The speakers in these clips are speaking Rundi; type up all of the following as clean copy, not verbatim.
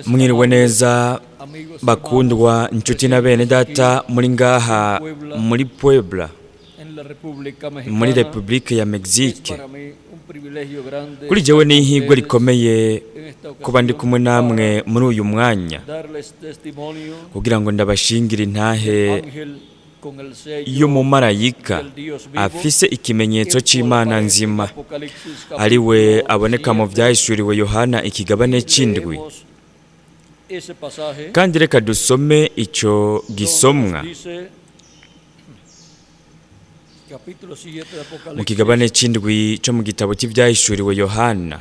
Mwiriwe neza bakundwa inshuti na bene data muri ngaha muri Puebla muri Republika ya Mexique. Kuri jewe ni ihigwe rikomeye kuba ndi kumwe namwe muri uyu mwanya kugira ngo ndabashingire intahe y'umumarayika afise ikimenyetso c'Imana nzima, ari we aboneka mu vyahishuriwe Yohana ikigabane c'indwi. Kandi reka dusome ico gisomwa mu kigabane c'indwi co mu gitabo cy'ivyahishuriwe Yohana.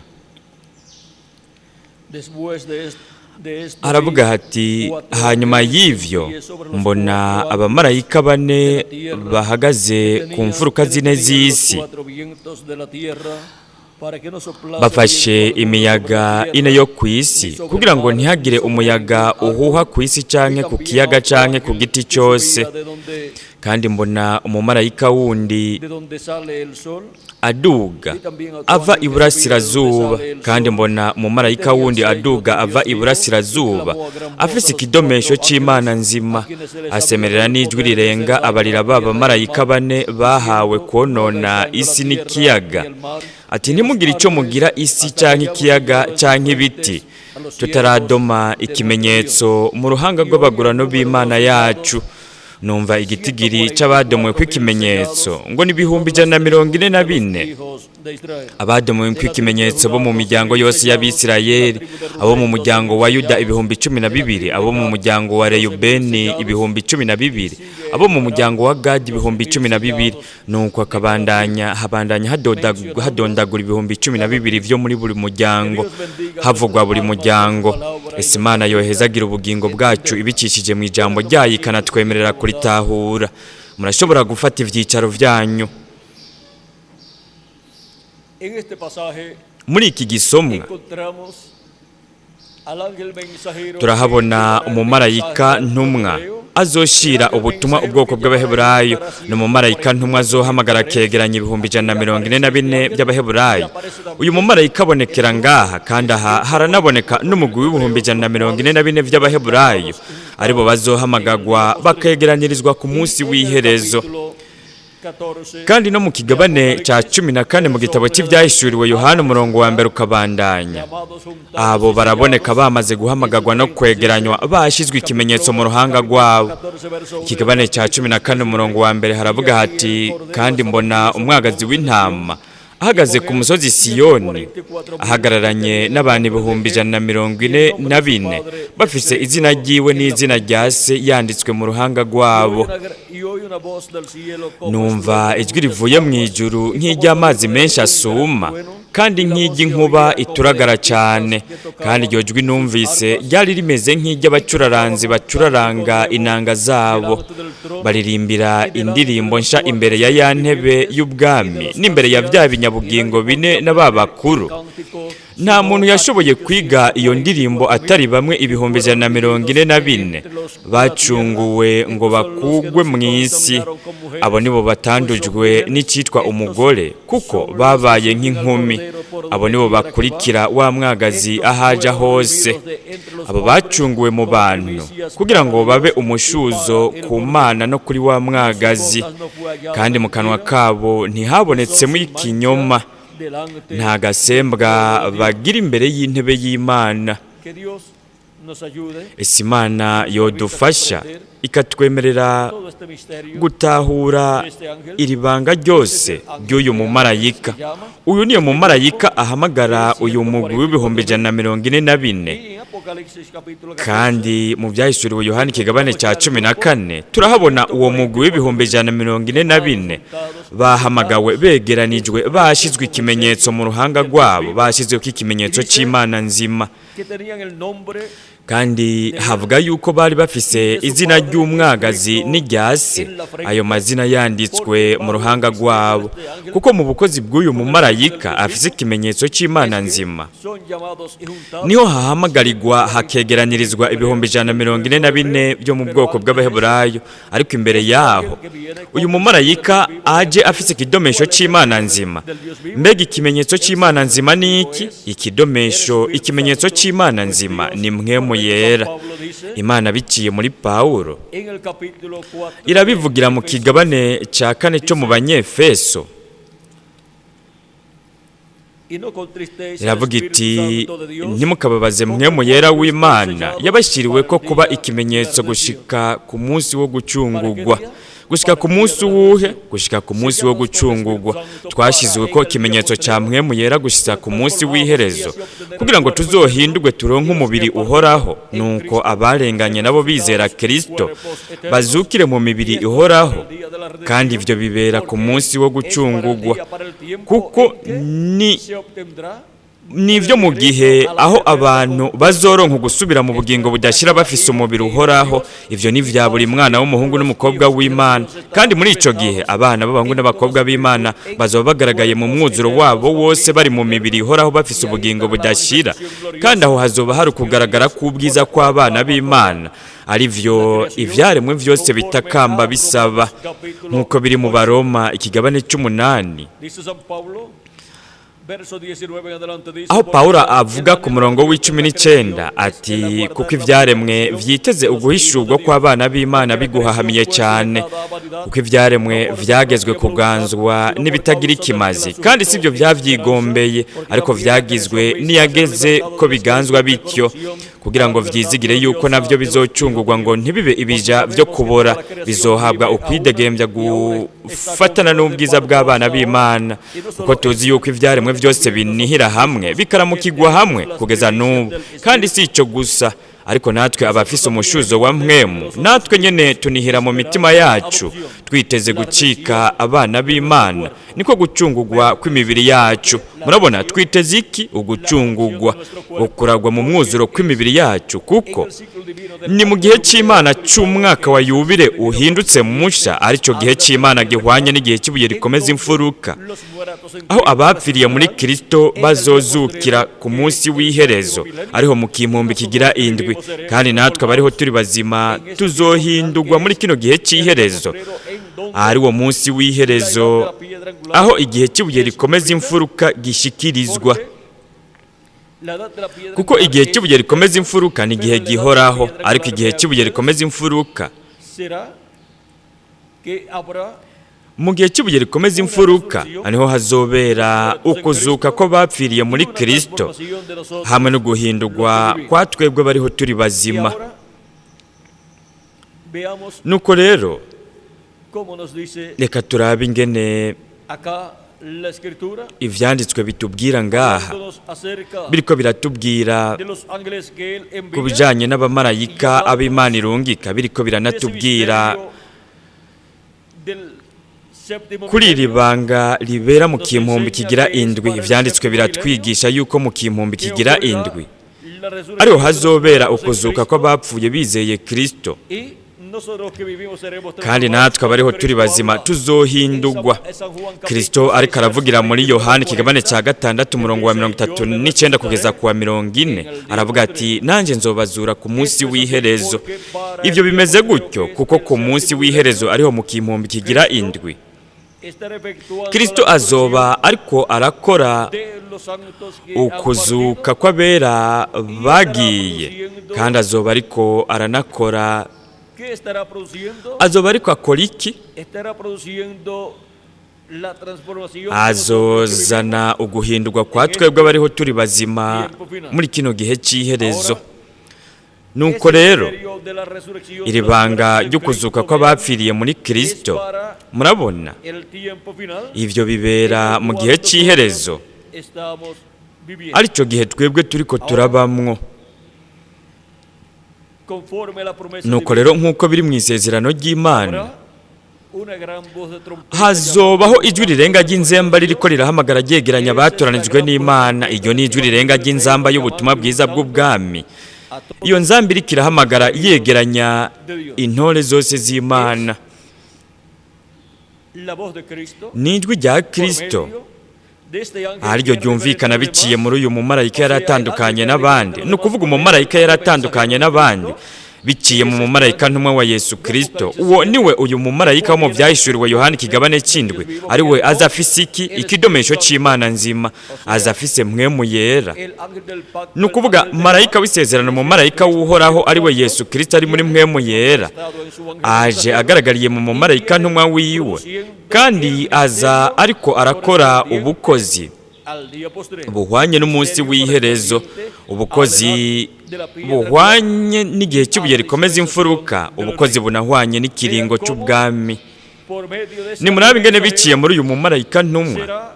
Aravuga hati, hanyuma y'ivyo mbona abamarayika bane bahagaze ku mfuruka zine z'isi, bafashe imiyaga ine yo kw'isi kugira ngo ntihagire umuyaga uhuha kw'isi canke ku kiyaga canke ku giti cyose. Kandi mbona umumarayika wundi aduga ava iburasirazuba, kandi mbona umumarayika wundi aduga ava iburasirazuba afise ikidomesho c'Imana nzima, asemerera n'ijwi rirenga abarira b'abamarayika bane bahawe konona isi n'ikiyaga, ati ntimugire ico mugira isi canke ikiyaga canke ibiti tutaradoma ikimenyetso mu ruhanga rw'abagurano b'Imana yacu. Numva igitigiri c'abadomwe kw'ikimenyetso ngo ni 144 abadomwe kw'ikimenyetso bo mu miryango yose y'Abisirayeli, abo mu muryango wa Yuda 12,000, abo mu muryango wa Reyubeni 12,000, abo mu muryango wa Gadi 12,000. Nuko habandanya hadondagura 12,000 vyo muri buri muryango, havugwa buri muryango. Ese Imana yohezagira ubugingo bwacu ibicishije mu ijambo ryayo ikanatwemerera kuritahura. Murashobora gufata ivyicaro vyanyu. Muri iki gisomwa turahabona umumarayika ntumwa azoshira ubutumwa ubwoko bw'Abaheburayo. Ni umumarayika ntumwa azohamagara kegeranya 144 by'Abaheburayo. Uyu mumarayika abonekera ngaha, kandi aha haranaboneka n'umugwi w'144 by'Abaheburayo, aribo bazohamagagwa bakegeranyirizwa ku munsi w'iherezo. Kandi no mu kigabane ca 14 mu gitabo cy'ivyahishuriwe Yohana umurongo wa mbere ukabandanya, abo baraboneka bamaze guhamagagwa no kwegeranywa bashizwe ikimenyetso mu ruhanga rwabo. Ikigabane ca 14 umurongo wa mbere haravuga hati, kandi mbona umwagazi w'intama ahagaze ku musozi Siyoni, ahagararanye n'abantu 144 bafise izina ryiwe n'izina rya se yanditswe mu ruhanga rwabo. Numva ijwi rivuye mu ijuru nk'iry'amazi menshi asuma, kandi nk'iry'inkuba ituragara cyane. Kandi iryo jwi numvise ryari rimeze nk'iry'abacuraranzi bacuraranga inanga zabo, baririmbira indirimbo nsha imbere ya ya ntebe y'ubwami n'imbere ya vya binyabugingo bine n'ababakuru. Nta muntu yashoboye kwiga iyo ndirimbo atari bamwe 144 bacunguwe ngo bakugwe mu isi. Abo nibo batandujwe n'icitwa umugore, kuko babaye nk'inkumi. Abo nibo bakurikira wa mwagazi ahaja hose. Abo bacunguwe mu bantu kugira ngo babe umushuzo ku Mana no kuri wa mwagazi, kandi mu kanwa kabo ntihabonetsemo ikinyoma. Nta gasembwa bagira imbere y'intebe y'Imana. Ese Imana yodufasha ikatwemerera gutahura iri banga ryose ry'uyu mumarayika. Uyu niyo mumarayika ahamagara uyu mugwi w'144. Kandi mu vyahishuriwe Yohana ikigabane ca 14 turahabona uwo mugwi w'144 bahamagawe begeranijwe bashizwe ikimenyetso mu ruhanga rwabo, bashizwe ko ikimenyetso c'Imana nzima. kandi havuga yuko bari bafise izina ry'umwagazi n'iryase, ayo mazina yanditswe mu ruhanga rwabo, kuko mu bukozi bw'uyu mumarayika afise ikimenyetso cy'Imana nzima. Niho hahamagarirwa hakegeranirizwa ibihumbi 144 byo mu bwoko bw'Abaheburayo, ariko imbere yaho uyu mumarayika aje afise ikidomesho cy'Imana nzima. Mbega ikimenyetso cy'Imana nzima ni iki? Ikimenyetso cy'Imana nzima ni mpwemu yera. Imana biciye muri Pawulo irabivugira mu kigabane cya 4 cyo mu Banyefeso, iravuga iti ntimukababaze mpwemu yera w'Imana yabashyiriwe ko kuba ikimenyetso gushika ku munsi wo gucungurwa. Gushika ku munsi uwuhe? Gushika ku munsi wo gucungurwa. Twashizwe ko ikimenyetso cya mpwemu yera gushika ku munsi w'iherezo, kugira ngo tuzohindurwe turonke umubiri uhoraho, nuko abarenganye nabo bizera Kristo bazukire mu mibiri ihoraho, kandi ivyo bibera ku munsi wo gucungurwa, kuko nivyo mu gihe aho abantu bazoronka gusubira mu bugingo budashira bafise umubiri uhoraho. Ivyo ni vya buri mwana w'umuhungu n'umukobwa w'Imana, kandi muri ico gihe abana b'abahungu n'abakobwa b'Imana bazoba bagaragaye mu mwuzuro wabo wose bari mu mibiri ihoraho bafise ubugingo budashira, kandi aho hazoba hari ukugaragara k'ubwiza kw'abana b'Imana, ari vyo ivyaremwe vyose bitakamba bisaba, nk'uko biri mu Baroma ikigabane c'8, aho Pawulo avuga ku murongo w'19 ati kuko ivyaremwe vyiteze uguhishurwa kw'abana b'Imana biguhahamiye cyane, kuko ivyaremwe vyagezwe kuganzwa n'ibitagira ikimazi, kandi sivyo vyavyigombeye, ariko vyagizwe niyageze ko biganzwa bityo, kugira ngo vyizigire yuko navyo bizocungurwa ngo ntibibe ibija vyo kubora, bizohabwa ukwidegembya gufatana n'ubwiza bw'abana b'Imana, kuko tuzi yuko ivyaremwe vyose binihira hamwe bikaramukirwa hamwe kugeza n'ubu. Kandi si ico gusa, ariko natwe abafise umushuzo wa mpwemu, natwe nyene tunihira mu mitima yacu twiteze gucika abana b'Imana, niko gucungurwa kw'imibiri yacu. Murabona twiteze iki? Ugucungurwa, ukuragwa mu mwuzuro kw'imibiri yacu, kuko ni mu gihe cy'Imana c'umwaka wa yubile uhindutse musha, arico gihe cy'Imana gihwanye n'igihe cy'ibuye rikomeza imfuruka, aho abapfiriye muri Kristo bazozukira ku munsi w'iherezo, ariho mu kimpumbi kigira indwi, kandi natwe abariho turi bazima tuzohindurwa muri kino gihe cy'iherezo, ari wo munsi w'iherezo, aho igihe cy'ibuye rikomeza imfuruka gishikirizwa. Kuko igihe cy'ibuye rikomeza imfuruka ni igihe gihoraho, ariko igihe cy'ibuye rikomeza imfuruka, mu gihe cy'ibuye rikomeza imfuruka niho hazobera ukuzuka ko bapfiriye muri Kristo, hamwe no guhindurwa kwa twebwe bariho turi bazima. Nuko rero reka turabe ingene ivyanditswe bitubwira ngaha, biriko biratubwira ku bijanye n'abamarayika ab'Imana irungika, biriko biranatubwira kuri iri banga ribera mu kimpumbi kigira indwi. Ivyanditswe biratwigisha yuko mu kimpumbi kigira indwi ariho hazobera ukuzuka kw'abapfuye bizeye Kristo, kandi natwe abariho turi bazima tuzohindurwa. Kristo ariko aravugira muri Yohana ikigabane cya 6 umurongo wa 39 kugeza ku wa 40, aravuga ati nanje nzobazura ku munsi w'iherezo. Ivyo bimeze gutyo kuko ku munsi w'iherezo ariho mu kimpumbi kigira indwi Kristo azoba ariko arakora ukuzuka kw'abera bagiye, kandi azoba ariko aranakora, azoba ariko akora iki? Azozana uguhindurwa kwa twebwe abariho turi bazima muri kino gihe cy'iherezo. Nuko rero iri banga ryo kuzuka kw'abapfiriye muri Kristo, murabona ivyo bibera mu gihe cy'iherezo, arico gihe twebwe turiko turabamwo. Nuko rero nk'uko biri mu isezerano ry'Imana, hazobaho ijwi rirenga ry'inzamba ririko rirahamagara ryegeranya abatoranijwe n'Imana. Iryo ni ijwi rirenga ry'inzamba y'ubutumwa bwiza bw'ubwami, iyo nzambi iriko irahamagara yegeranya intore zose z'Imana. N'ijwi rya Kristo ariryo ryumvikana biciye muri uyu mumarayika yari atandukanye n'abandi. Ni ukuvuga umumarayika yari atandukanye n'abandi biciye mu mumarayika ntumwa wa Yesu Kristo. Uwo niwe uyu mumarayika wo mu Vyahishuriwe Yohana ikigabane c'indwi, ari we aza afise ikidomesho c'Imana nzima, aza afise mpwemu yera. Ni ukuvuga marayika w'isezerano, umumarayika w'uhoraho ari we Yesu Kristo ari muri mpwemu yera, aje agaragariye mu mumarayika ntumwa wiwe, kandi aza ariko arakora ubukozi buhwanye n'umunsi w'iherezo, ubukozi buhwanye n'igihe cy'ubuye rikomeza imfuruka, ubukozi bunahwanye n'ikiringo cy'ubwami. Ni murabe ingene biciye muri uyu mumarayika ntumwa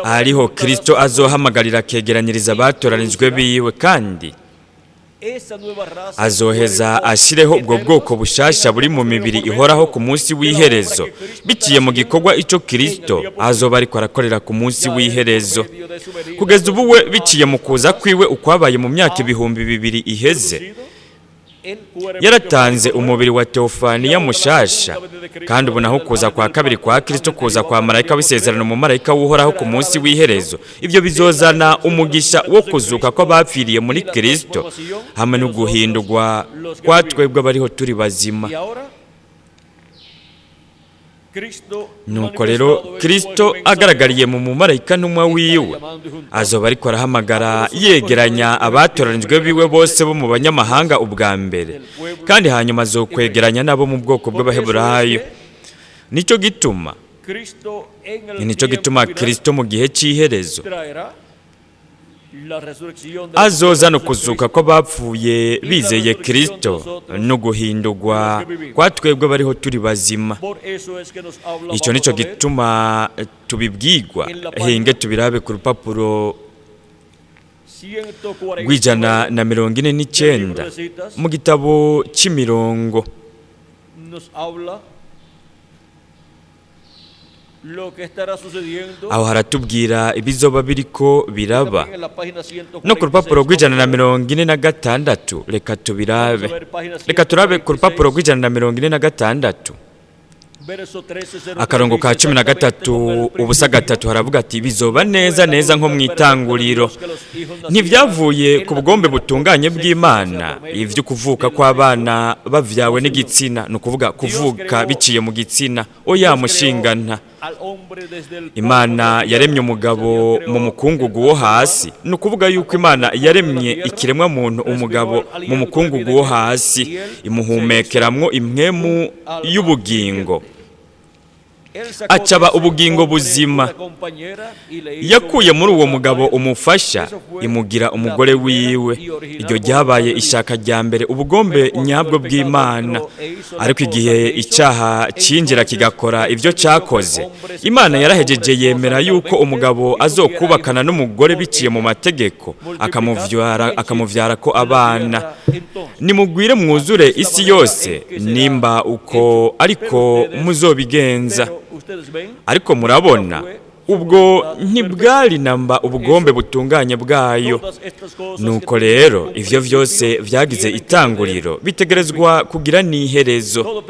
ariho Kristo azohamagarira kegeranyiriza abatoranijwe biwe, kandi azoheza ashireho ubwo bwoko bushasha buri mu mibiri ihoraho ku munsi w'iherezo, biciye mu gikorwa ico Kristo azoba ariko arakorera ku munsi w'iherezo. Kugeza ubu we biciye mu kuza kwiwe ukwabaye mu myaka 2000 iheze, yaratanze umubiri wa Teofaniya mushasha, kandi ubu naho kuza kwa kabiri kwa Kristo, kuza kwa marayika w'isezerano mu marayika w'uhoraho ku munsi w'iherezo, ivyo bizozana umugisha wo kuzuka ko bapfiriye muri Kristo hamwe no guhindurwa kwa twebwe bariho turi bazima. Nuko rero Kristo agaragariye mu mumarayika ntumwa wiwe azoba ariko arahamagara yegeranya abatoranijwe biwe bose bo mu banyamahanga ubwa mbere, kandi hanyuma azokwegeranya nabo mu bwoko bw'Abaheburayo. Nico gituma Kristo mu gihe cy'iherezo azoza no kuzuka ko bapfuye bizeye Kristo no guhindurwa kwa twebwe bariho turi bazima. Ico nico gituma tubibwirwa, hinge tubirabe ku rupapuro rw'149 mu gitabo c'imirongo. Aho haratubwira ibizoba biriko biraba. No ku rupapuro rw'146 reka tubirabe. Reka turabe ku rupapuro rw'146 akarongo ka 13 ubusa 3 haravuga ati bizoba neza neza nko mwitanguriro. Ntivyavuye ku bugombe butunganye bw'Imana ivyo kuvuka kw'abana bavyawe n'igitsina, no kuvuga kuvuka biciye mu gitsina, oya mushingana. Imana yaremye umugabo mu mukungugu wo hasi, no kuvuga yuko Imana yaremye ikiremwa muntu umugabo mu mukungugu wo hasi, imuhumekeramwo impwemu y'ubugingo, acaba ubugingo buzima. Yakuye muri uwo mugabo umufasha, imugira umugore wiwe. Iryo ryabaye ishaka rya mbere, ubugombe nyabwo bw'Imana. Ariko igihe icyaha cinjira kigakora ivyo cakoze, Imana yarahejeje yemera yuko umugabo azokubakana n'umugore biciye mu mategeko, akamuvyara ko abana. Nimugwire mwuzure isi yose, nimba uko ariko muzobigenza. Ariko murabona, ubwo ntibwari namba ubugombe butunganye bwayo. Nuko rero ivyo vyose vyagize itanguriro bitegerezwa kugira n'iherezo.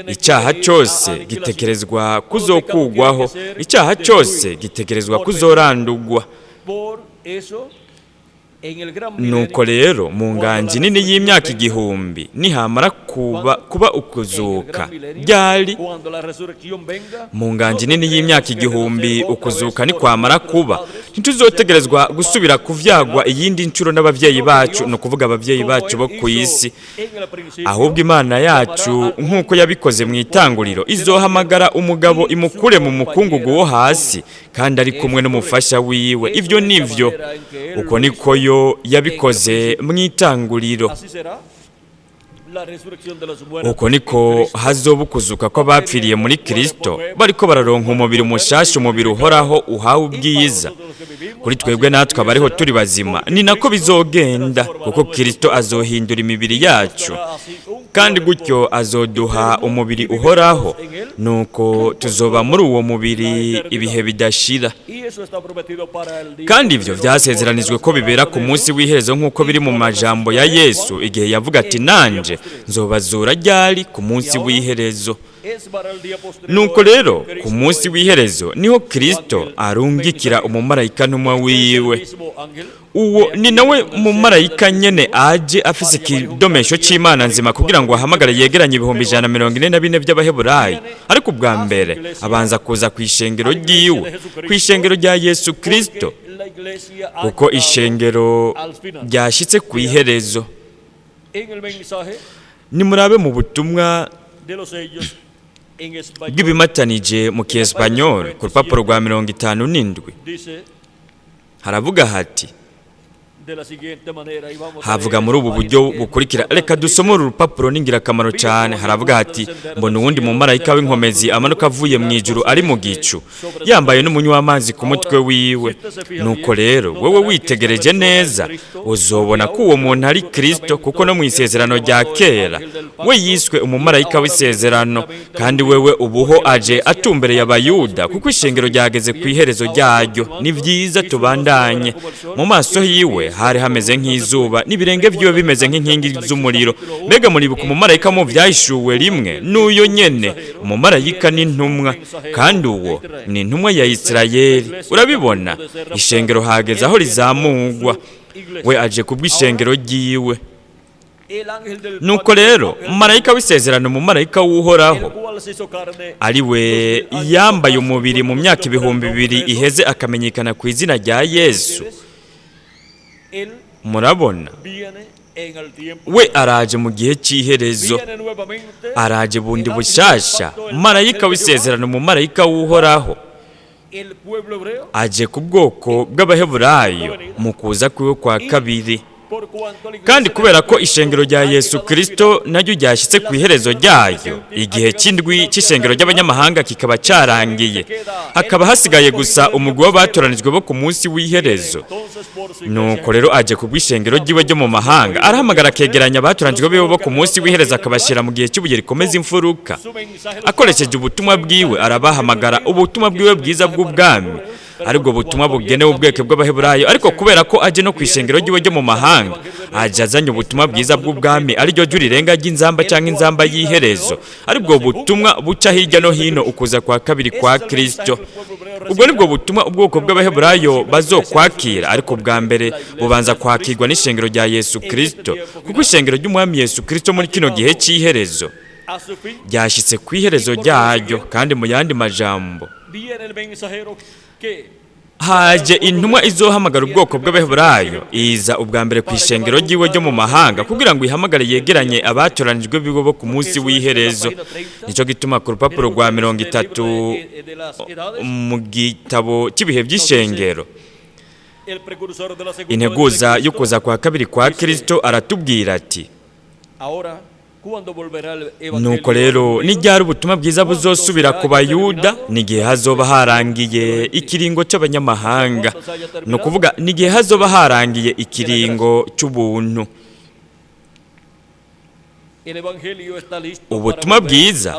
Icyaha cyose gitegerezwa kuzokugwaho, icyaha cyose gitegerezwa kuzorandugwa. Nuko rero mu nganji nini y'imyaka 1000 nihamara kuba ukuzuka ryari. Mu nganji nini y'imyaka 1000 ukuzuka ni kwamara kuba, ntituzotegerezwa gusubira kuvyagwa iyindi ncuro n'abavyeyi bacu, no kuvuga abavyeyi bacu bo ku isi. Ahubwo Imana yacu nk'uko yabikoze mu itanguriro izohamagara umugabo imukure mu mukungugu wo hasi, kandi ari kumwe n'umufasha wiwe. Ivyo nivyo uko niko yo yabikoze mu itanguriro. Uko niko hazoba ukuzuka ko bapfiriye muri Kristo bariko bararonka umubiri mushasha, umubiri uhoraho uhawe ubwiza. Kuri twebwe natwe abariho turi bazima ni nako bizogenda, kuko Kristo azohindura imibiri yacu kandi gutyo azoduha umubiri uhoraho, nuko tuzoba muri uwo mubiri ibihe bidashira. Kandi ibyo byasezeranijwe ko bibera ku munsi w'iherezo nk'uko biri mu majambo ya Yesu igihe yavuga ati nanje nzobazura ryari ku munsi w'iherezo. Nuko rero ku munsi w'iherezo niho Kristo arungikira umumarayika ntumwa wiwe. Uwo ni nawe umumarayika nyene aje afise ikidomesho c'Imana nzima kugira ngo ahamagare yegeranye ibihumbi 144 by'Abaheburayo. Ariko ubwa mbere abanza kuza ku ishengero ryiwe, ku ishengero rya Yesu Kristo, kuko ishengero ryashitse ku iherezo. Nimurabe mu butumwa bw'ibimatanije mu Kiespanyol ku rupapuro rwa 57 haravuga hati, havuga muri ubu buryo bukurikira. Reka dusome uru rupapuro n'ingirakamaro cyane. Haravuga hati, mbona uwundi mumarayika w'inkomezi amanuka avuye mu ijuru ari mu gicu, yambaye n'umunywa w'amazi ku mutwe wiwe. Nuko rero wowe witegereje neza uzobona ko uwo muntu ari Kristo, kuko no mu isezerano rya kera we yiswe umumarayika w'isezerano, kandi wewe ubuho aje atumbereye Abayuda, kuko ishengero ryageze ku iherezo ryaryo. Ni byiza tubandanye. Mu maso hiwe hari hameze nk'izuba, n'ibirenge byiwe bimeze nk'inkingi z'umuriro. Mbega muribuka umumarayika mu byahishuwe rimwe? N'uyo nyene umumarayika n'intumwa, kandi uwo ni intumwa ya Isirayeli. Urabibona, ishengero hageze aho rizamugwa, we aje kubw'ishengero ryiwe. Nuko rero umumarayika w'isezerano, umumarayika w'uhoraho, ari we yambaye umubiri mu myaka 2000 iheze akamenyekana ku izina rya Yesu. Murabona, we araje mu gihe cy'iherezo, araje bundi bushasha. Marayika w'isezerano, umumarayika w'uhoraho, aje ku bwoko bw'Abaheburayo mu kuza kwiwe kwa kabiri. Kandi kubera ko ishengero rya Yesu Kristo naryo ryashyitse ku iherezo ryayo, igihe cy'indwi cy'ishengero ry'abanyamahanga kikaba cyarangiye, hakaba hasigaye gusa umugwi w'abatoranijwe bo ku munsi w'iherezo. Nuko rero aje ku bw'ishengero ryiwe ryo mu mahanga, arahamagara akegeranya abatoranijwe biwe bo ku munsi w'iherezo, akabashyira mu gihe cy'ubuye rikomeza imfuruka. Akoresheje ubutumwa bwiwe arabahamagara ubutumwa bwiwe bwiza bw'ubwami, aribwo butumwa bugenewe ubweke bw'Abaheburayo. Ariko kubera ko aje no ku ishengero ryiwe ryo mu mahanga, aje azanye ubutumwa bwiza bw'ubwami, ariryo jwi rirenga ry'inzamba cyangwa inzamba y'iherezo, aribwo butumwa buca hirya no hino ukuza kwa kabiri kwa Kristo. Ubwo nibwo butumwa ubwoko bw'Abaheburayo bazokwakira, ariko bwa mbere bubanza kwakirwa n'ishengero rya Yesu Kristo, kuko ishengero ry'umwami Yesu Kristo muri kino gihe cy'iherezo ryashyitse ku iherezo ryaryo. Kandi mu yandi majambo, haje intumwa izohamagara ubwoko bw'Abaheburayo, iza ubwa mbere ku ishengero ryiwe ryo mu mahanga kugira ngo ihamagare yegeranye abatoranijwe bibo bo ku munsi w'iherezo. Nico gituma ku rupapuro rwa 30 mu gitabo cy'ibihe by'ishengero, integuza yo kuza kwa kabiri kwa Kristo, aratubwira ati, nuko rero n'iryari ubutumwa bwiza buzosubira ku Bayuda, n'igihe hazoba harangiye ikiringo cy'abanyamahanga, no kuvuga n'igihe hazoba harangiye ikiringo cy'ubuntu. Ubutumwa bwiza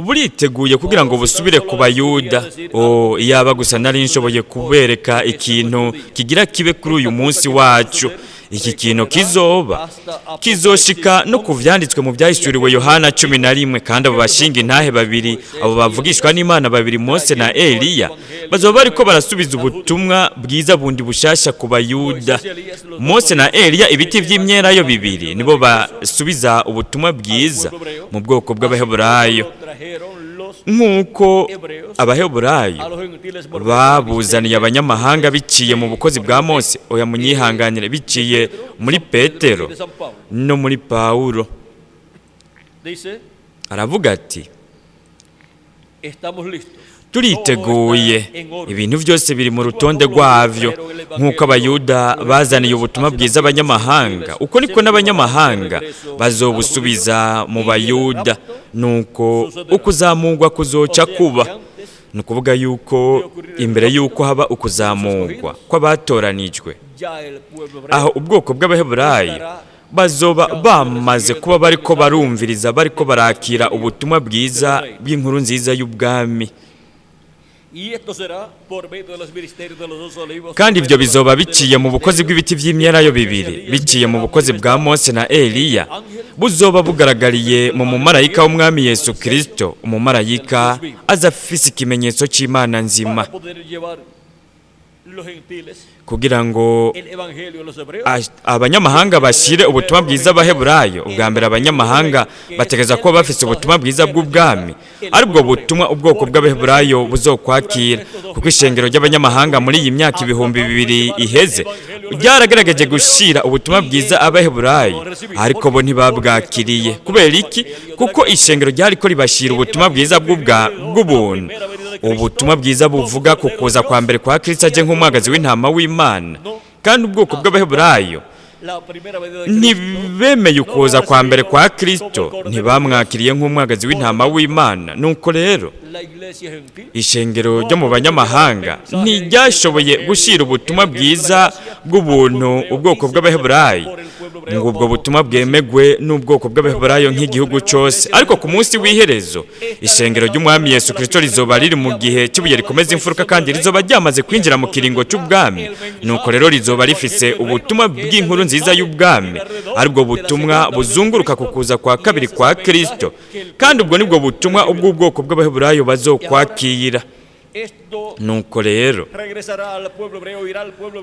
buriteguye kugira ngo busubire ku Bayuda. Iyaba gusa nari nshoboye kubereka ikintu kigira kibe kuri uyu munsi wacu. Iki kintu kizoshika no ku vyanditswe mu byahishuriwe Yohana 11, kandi abo bashinga intahe babiri, abo bavugishwa n'Imana babiri, Mose na Eliya, bazoba bariko barasubiza ubutumwa bwiza bundi bushasha ku Bayuda. Mose na Eliya, ibiti vy'imyelayo bibiri, nibo basubiza ubutumwa bwiza mu bwoko bw'Abaheburayo, nk'uko Abaheburayo babuzaniye abanyamahanga biciye mu bukozi bwa Mose, oya munyihanganire, biciye muri Petero no muri Paulo. Aravuga ati, turiteguye, ibintu byose biri mu rutonde rwavyo. Nk'uko Abayuda bazaniye ubutumwa bwiza abanyamahanga, uko niko n'abanyamahanga bazobusubiza mu Bayuda. Nuko ukuzamurwa kuzoca kuba, ni ukuvuga yuko imbere yuko haba ukuzamurwa kw'abatoranijwe, aho ubwoko bw'Abaheburayo bazoba bamaze kuba bariko barumviriza bariko barakira ubutumwa bwiza bw'inkuru nziza y'ubwami. Kandi ibyo bizoba biciye mu bukozi bw'ibiti by'imyelayo bibiri, biciye mu bukozi bwa Mose na Eliya, buzoba bugaragariye mu mumarayika w'umwami Yesu Kristo, umumarayika azafise ikimenyetso c'Imana nzima, kugira ngo abanyamahanga bashire ubutumwa bwiza abaheburayo. Ubwa mbere abanyamahanga bategeza kuba bafise ubutumwa bwiza bw'ubwami, aribwo butumwa ubwoko bw'abaheburayo buzokwakira, kuko ishengero ry'abanyamahanga muri iyi myaka 2000 iheze ryaragerageje gushira ubutumwa bwiza abaheburayo, ariko bo ntibabwakiriye. Kubera iki? Kuko ishengero ryariko ribashira ubutumwa bwiza bw'ubuntu, ubutumwa bwiza buvuga ku kuza kwa mbere kwa Kristo aje nk'umwagazi w'intama w'Imana. Kandi ubwoko bw'abaheburayo ntibemeye ukuza kwa mbere kwa Kristo, ntibamwakiriye nk'umwagazi w'intama w'Imana. Nuko rero ishengero ryo mu banyamahanga ntiryashoboye gushira ubutumwa bwiza bw'ubuntu ubwoko bw'abaheburayo, ngo ubwo butumwa bwemegwe n'ubwoko bw'abaheburayo nk'igihugu cyose. Ariko ku munsi w'iherezo ishengero ry'umwami Yesu Kristo rizoba riri mu gihe cy'ubuye rikomeza imfuruka, kandi rizoba ryamaze kwinjira mu kiringo cy'ubwami. Nuko rero rizoba rifise ubutumwa bw'inkuru nziza y'ubwami, aribwo butumwa buzunguruka ku kuza kwa kabiri kwa Kristo, kandi ubwo nibwo butumwa ubw'ubwoko bw'abaheburayo bazokwakira. Nuko rero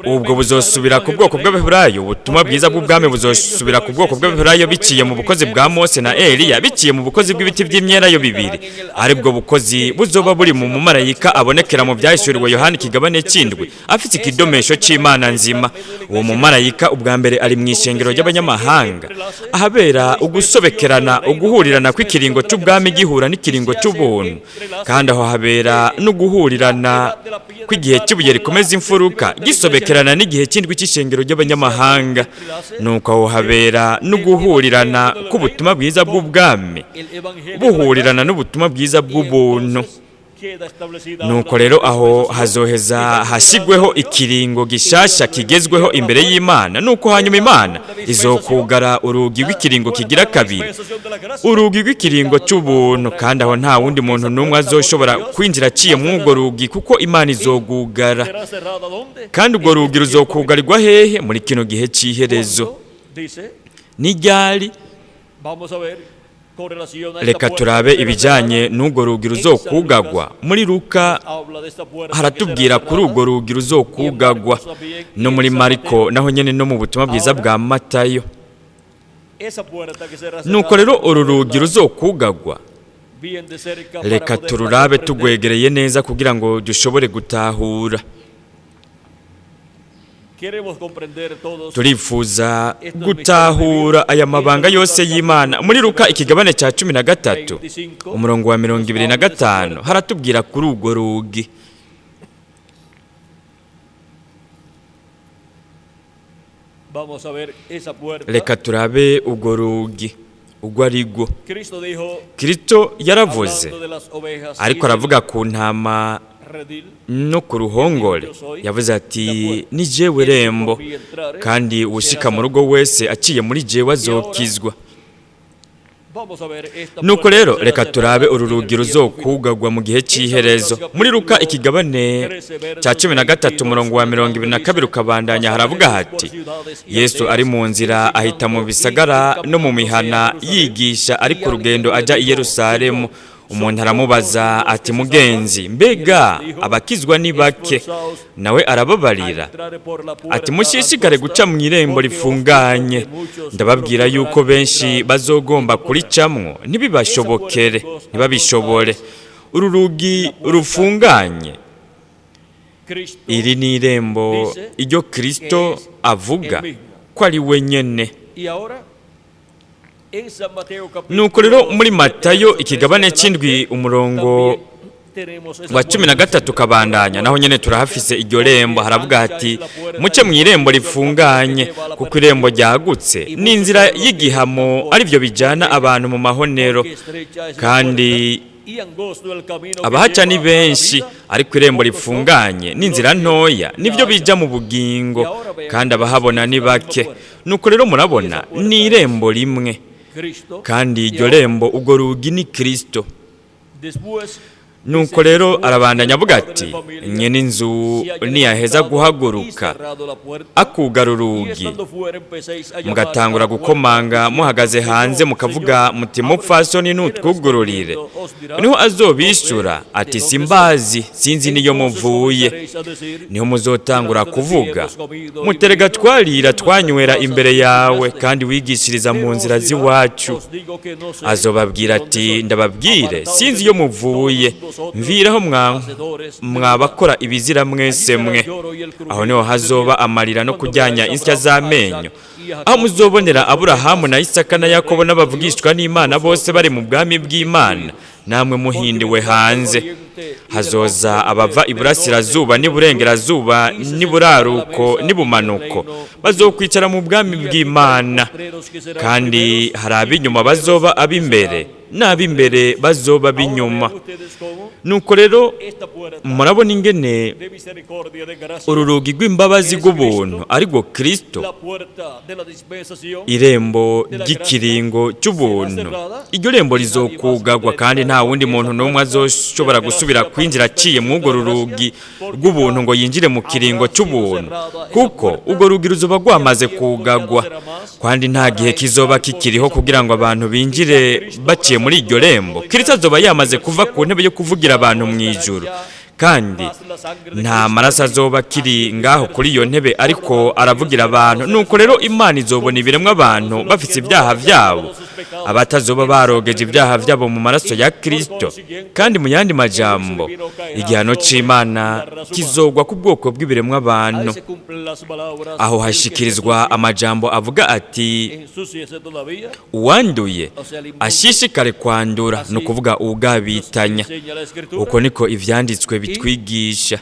ubwo buzosubira ku bwoko bw'abaheburayo, ubutumwa bwiza bw'ubwami buzosubira ku bwoko bw'abaheburayo biciye mu bukozi bwa Mose na Eliya, biciye mu bukozi bw'ibiti by'imyelayo bibiri, aribwo bukozi buzoba buri mu mumarayika abonekera mu byahishuriwe Yohana ikigabane cy'indwi, afite ikidomesho c'Imana nzima. Uwo mumarayika ubwa mbere ari mu ishengero ry'abanyamahanga, ahabera ugusobekerana, uguhurirana kw'ikiringo c'ubwami gihura n'ikiringo c'ubuntu, kandi aho habera no guhurirana kw'igihe cy'ubuye rikomeza imfuruka gisobekerana n'igihe cy'indwi cy'ishengero ry'abanyamahanga. Nuko aho habera no guhurirana k'ubutumwa bwiza bw'ubwami buhurirana n'ubutumwa bwiza bw'ubuntu. Nuko rero aho hazoheza hashyigweho ikiringo gishasha kigezweho imbere y'Imana. Nuko hanyuma Imana izokugara urugi rw'ikiringo kigira kabiri, urugi rw'ikiringo cy'ubuntu, kandi aho nta wundi muntu n'umwe azoshobora kwinjira aciye mu urwo rugi, kuko Imana izogugara. Kandi urwo rugi ruzokugarirwa hehe? Muri kino gihe cy'iherezo. N'iryari? Reka turabe ibijyanye n'urwo rugi ruzokugagwa. Muri Luka haratubwira kuri urwo rugi ruzokugagwa, no muri Mariko naho nyene, no mu butumwa bwiza bwa Matayo. Nuko rero uru rugi ruzokugagwa, reka tururabe tugwegereye neza kugira ngo dushobore gutahura. Turifuza gutahura aya mabanga yose y'Imana. Muri Luka ikigabane cya 13 umurongo wa 25 haratubwira kuri urwo rugi. Reka turabe urwo rugi urwo arigwo. Kristo yaravuze, ariko aravuga ku ntama no ku ruhongore. Yavuze ati, ni jewe rembo, kandi ushika mu rugo wese aciye muri jewe azokizwa. Nuko rero reka turabe uru rugi ruzokugagwa mu gihe cy'iherezo. Muri Luka ikigabane cya 13 umurongo wa 22 ukabandanya haravuga hati, Yesu ari mu nzira ahita mu bisagara no mu mihana yigisha, ari ku rugendo ajya i Yerusalemu. Umuntu aramubaza ati, mugenzi, mbega abakizwa ni bake? Nawe arababarira ati, mushishikare guca mu irembo rifunganye. Ndababwira yuko benshi bazogomba kuricamwo ntibabishobore. Uru rugi rufunganye, iri ni irembo iryo Kristo avuga ko ari we nyene. Nuko rero muri Matayo ikigabane cy'indwi umurongo wa 13 kabandanya, naho nyene turahafise iryo rembo. Haravuga hati, muce mu irembo rifunganye, kuko irembo ryagutse n'inzira y'igihamo ari byo bijana abantu mu mahonero, kandi abahaca ni benshi ariko irembo rifunganye n'inzira ntoya nibyo bija mu bugingo kandi abahabona ni bake. Nuko rero murabona ni irembo rimwe kandi iryo rembo ubwo rugi ni Kristo. Nuko rero arabandanya avuga ati nyene inzu niyaheza guhaguruka akugara urugi mugatangura gukomanga muhagaze hanze mukavuga muti mupfasoni nutwugururire, niho azobishura ati simbazi sinzi niyo muvuye. Niho muzotangura kuvuga muterega twarira twanywera imbere yawe kandi wigishiriza mu nzira z'iwacu. Azobabwira ati ndababwire sinzi iyo muvuye, mviraho mwabakora ibizira mwese mwe. Aho niho hazoba amarira no kujyanya insya z'amenyo, aho muzobonera Aburahamu na Isaka na Yakobo n'abavugishwa n'Imana bose bari mu bwami bw'Imana, namwe muhindiwe hanze. Hazoza abava iburasirazuba n'iburengerazuba n'iburaruko n'ibumanuko, bazokwicara mu bwami bw'Imana. Kandi hari ab'inyuma bazoba ab'imbere n'ab'imbere bazoba b'inyuma. Nuko rero murabona ingene uru rugi rw'imbabazi rw'ubuntu ariko Kristo, irembo ry'ikiringo cy'ubuntu. Iryo rembo rizokugagwa kandi nta wundi muntu n'umwe azoshobora gusubira kwinjira aciye mu urwo rugi rw'ubuntu ngo yinjire mu kiringo cy'ubuntu, kuko urwo rugi ruzoba rwamaze kugagwa kandi nta gihe kizoba kikiriho kugira ngo abantu binjire baciye muri iryo rembo. Kristo azoba yamaze kuva ku ntebe yo kuvugira abantu mu ijuru, kandi nta maraso azoba kiri ngaho kuri iyo ntebe ariko aravugira abantu. Nuko rero Imana izobona ibiremwa abantu bafite ibyaha byabo, abatazoba barogeje ibyaha byabo mu maraso ya Kristo. Kandi mu yandi majambo igihano c'Imana kizogwa ku bwoko bw'ibiremwa abantu. Aho hashikirizwa amajambo avuga ati uwanduye ashishikare kwandura, no kuvuga ugabitanya. Uko niko ivyanditswe bitwigisha,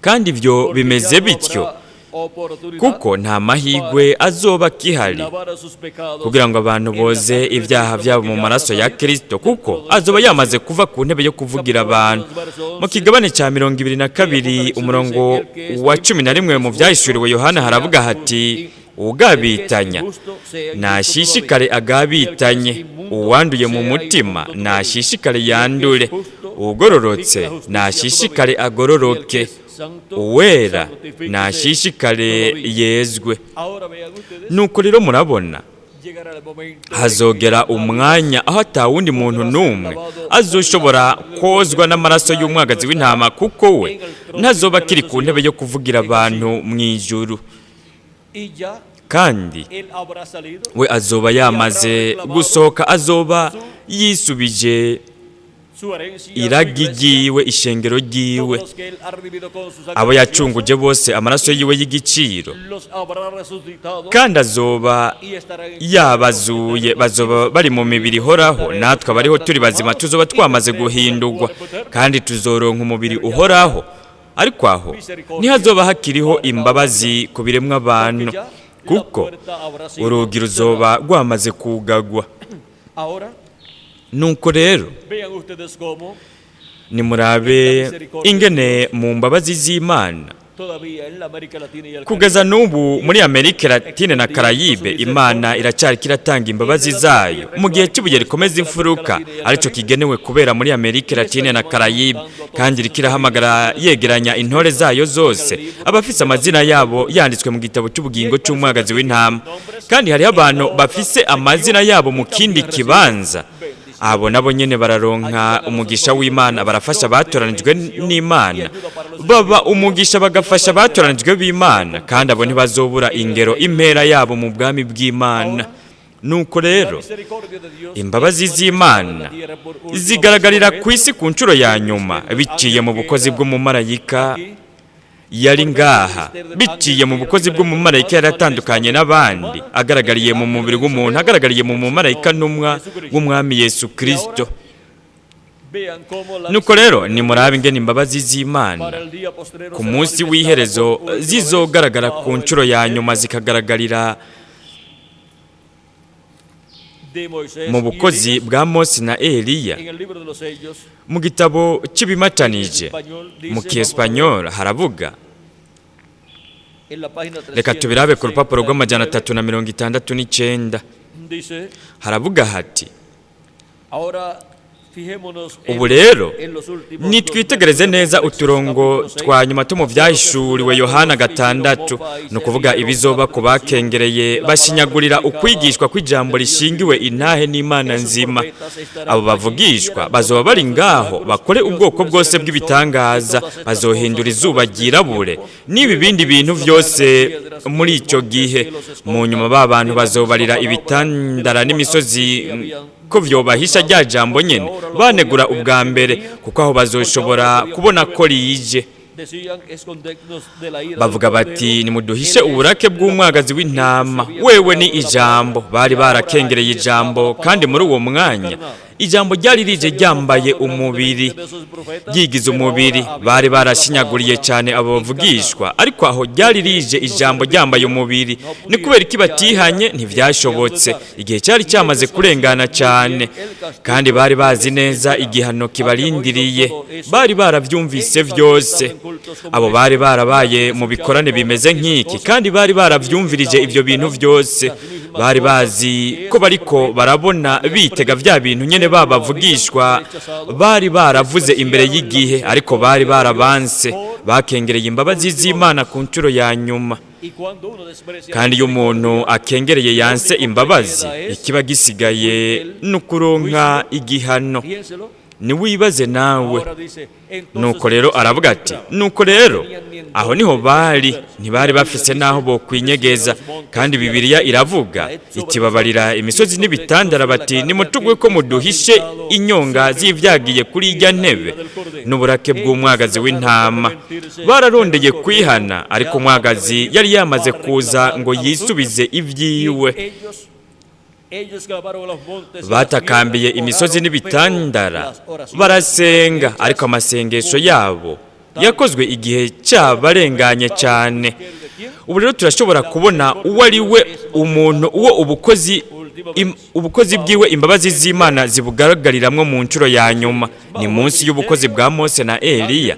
kandi ibyo bimeze bityo kuko nta mahigwe azoba kihari kugira ngo abantu boze ibyaha byabo mu maraso ya Kristo, kuko azoba yamaze kuva ku ntebe yo kuvugira abantu. Mu kigabane cya 22 umurongo wa 11 mu byahishuriwe Yohana haravuga hati ugabitanya nashishikare agabitanye, uwanduye mu mutima nashishikare yandure, ugororotse nashishikare agororoke, uwera nashishikare yezwe. Nuko rero murabona hazogera umwanya aho atawundi muntu n'umwe azoshobora kozwa n'amaraso y'umwagazi w'intama, kuko we ntazoba kiri ku ntebe yo kuvugira abantu mu ijuru, kandi we azoba yamaze gusohoka, azoba yisubije iragi ryiwe, ishengero ryiwe, abo yacunguje bose amaraso yiwe y'igiciro, kandi azoba yabazuye, bazoba bari mu mibiri ihoraho. Natwe abariho turi bazima tuzoba twamaze guhindurwa kandi tuzoronka umubiri uhoraho. Ariko aho ntihazoba hakiriho imbabazi ku biremwa abantu, kuko urugi ruzoba rwamaze kugagwa. Nuko rero nimurabe ingene mu mbabazi z'Imana kugeza n'ubu muri Amerika Latine na Karayibe Imana iracyari kiratanga imbabazi zayo mu gihe cy'ubuye rikomeza imfuruka arico kigenewe kubera muri Amerika Latine na Karayibe, kandi rikirahamagara yegeranya intore zayo zose abafise amazina yabo yanditswe mu gitabo cy'ubugingo cy'umwagazi w'intama. Kandi hari abantu bafise amazina yabo mu kindi kibanza, abo nabo nyene bararonka umugisha w'Imana, barafasha batoranijwe n'Imana, baba umugisha bagafasha batoranijwe b'Imana, kandi abo ntibazobura ingero impera yabo mu bwami bw'Imana. Nuko rero imbabazi z'Imana zigaragarira ku isi ku ncuro ya nyuma biciye mu bukozi bw'umumarayika yari ngaha, biciye mu bukozi bw'umumarayika yaratandukanye n'abandi, agaragariye mu mubiri w'umuntu, agaragariye mu mumarayika ntumwa w'umwami Yesu Kristo. Nuko rero nimurabe ingene imbabazi z'Imana ku munsi w'iherezo zizogaragara ku ncuro ya nyuma, zikagaragarira mu bukozi bwa Mose na Eliya. Mu gitabo cy'ibimatanije mu Kiespanyol haravuga, reka tubirabe ku rupapuro rw'amajana 369, haravuga hati, ubu rero nitwitegereze neza uturongo twa nyuma two mu byahishuriwe Yohana 6, ni ukuvuga ibizoba ku bakengereye bashinyagurira ukwigishwa kw'ijambo rishingiwe intahe n'Imana nzima. Abo bavugishwa bazoba bari ngaho bakore ubwoko bwose bw'ibitangaza, bazohindura izuba ryirabure n'ibi bindi bintu byose muri icyo gihe. Mu nyuma b'abantu bazobarira ibitandara n'imisozi ko vyobahisha rya jambo nyene banegura ubwa mbere, kuko aho bazoshobora kubona ko rije. Bavuga bati, nimuduhishe uburake bw'umwagazi w'intama, wewe ni ijambo. Bari barakengereye ijambo, kandi muri uwo mwanya ijambo ryari rije ryambaye umubiri, ryigize umubiri. Bari barashinyaguriye cyane abo bavugishwa, ariko aho ryari rije ijambo ryambaye umubiri, ni kubera iki batihanye? Ntivyashobotse, igihe cyari cyamaze kurengana cyane, kandi bari bazi neza igihano kibarindiriye. Bari baravyumvise vyose. Abo bari barabaye mu bikorane bimeze nk'iki, kandi bari baravyumvirije ivyo bintu vyose. Bari bazi ko bariko barabona bitega vya bintu nyene babavugishwa bari baravuze imbere y'igihe, ariko bari barabanse, bakengereye imbabazi z'Imana ku ncuro ya nyuma. Kandi iyo umuntu akengereye yanse imbabazi, ikiba gisigaye n'ukuronka igihano. Niwibaze nawe. Nuko rero aravuga ati, nuko rero aho niho bari, ntibari bafise naho bo kwinyegeza. Kandi Bibiliya iravuga iti, babarira imisozi n'ibitandara bati, nimutugwe ko muduhishe inyonga z'ivyagiye kuri ijya ntebe n'uburake bw'umwagazi w'intama. Bararondeye kwihana, ariko umwagazi yari yamaze kuza ngo yisubize ivyiwe. Batakambiye imisozi n'ibitandara, barasenga, ariko amasengesho yabo yakozwe igihe cyabarenganye cyane. Ubu rero turashobora kubona uwo ari we umuntu, uwo ubukozi bwiwe imbabazi z'Imana zibugaragariramwo mu ncuro ya nyuma. Ni munsi y'ubukozi bwa Mose na Eliya,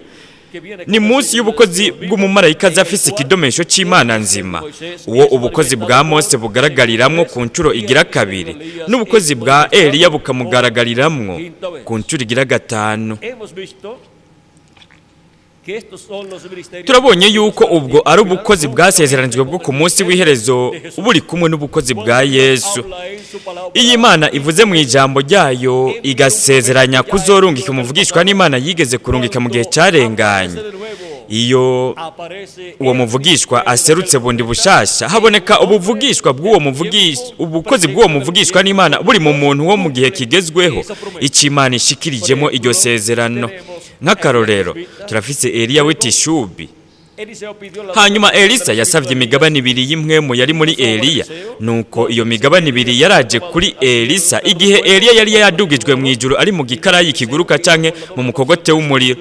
ni munsi y'ubukozi bw'umumarayika afise ikidomesho cy'Imana nzima. Uwo ubukozi bwa Mose bugaragariramwo ku ncuro igira kabiri, n'ubukozi bwa Eliya bukamugaragariramwo ku ncuro igira gatanu. Turabonye yuko ubwo ari ubukozi bwasezeranijwe bwo ku munsi w'iherezo buri kumwe n'ubukozi bwa Yesu. Iyi Imana ivuze mu ijambo ryayo igasezeranya kuzorungika umuvugishwa n'Imana yigeze kurungika mu gihe cyarenganye. Iyo uwo muvugishwa aserutse bundi bushasha, haboneka ubukozi bw'uwo muvugishwa n'Imana buri mu muntu wo mu gihe kigezweho Imana ishikirijemo iryo sezerano. Nk'akarorero turafise Eliya w'itishubi. Hanyuma Elisa yasavye imigabane ibiri y'impwemu yari muri Eliya, nuko iyo migabane ibiri yaraje kuri Elisa igihe Eliya yari yadugijwe mu ijuru ari mu gikarayi kiguruka canke mu mukogote w'umuriro.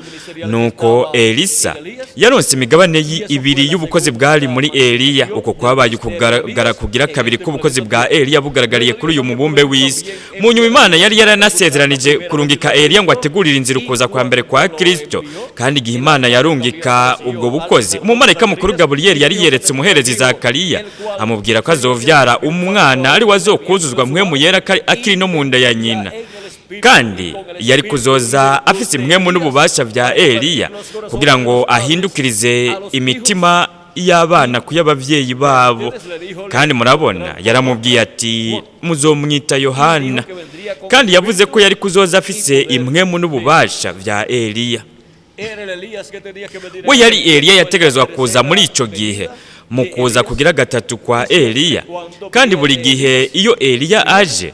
Nuko Elisa yaronse imigabane ibiri y'ubukozi bwari muri Eliya. Uko kwabaye ukugaragara kugira kabiri k'ubukozi bwa Eliya bugaragariye kuri uyu mubumbe w'isi. Mu nyuma Imana yari yaranasezeranije kurungika Eliya ngo ategurire inzira ukuza kwa mbere kwa Kristo, kandi igihe Imana yarungika ubwo bukozi, umumarayika mukuru Gaburiyeli yari yeretse umuherezi Zakariya, amubwira ko azovyara umwana ari wazokuzuzwa mpwemu yera akiri no mu nda ya nyina, kandi yari kuzoza afise impwemu n'ububasha vya Eliya kugira ngo ahindukirize imitima y'abana kuy'abavyeyi babo. Kandi murabona yaramubwiye ati, muzomwita Yohana, kandi yavuze ko yari kuzoza afise impwemu n'ububasha vya Eliya. We yari Eliya yategerezwa kuza muri ico gihe, mu kuza kugira gatatu kwa Eliya. Kandi buri gihe iyo Eliya aje,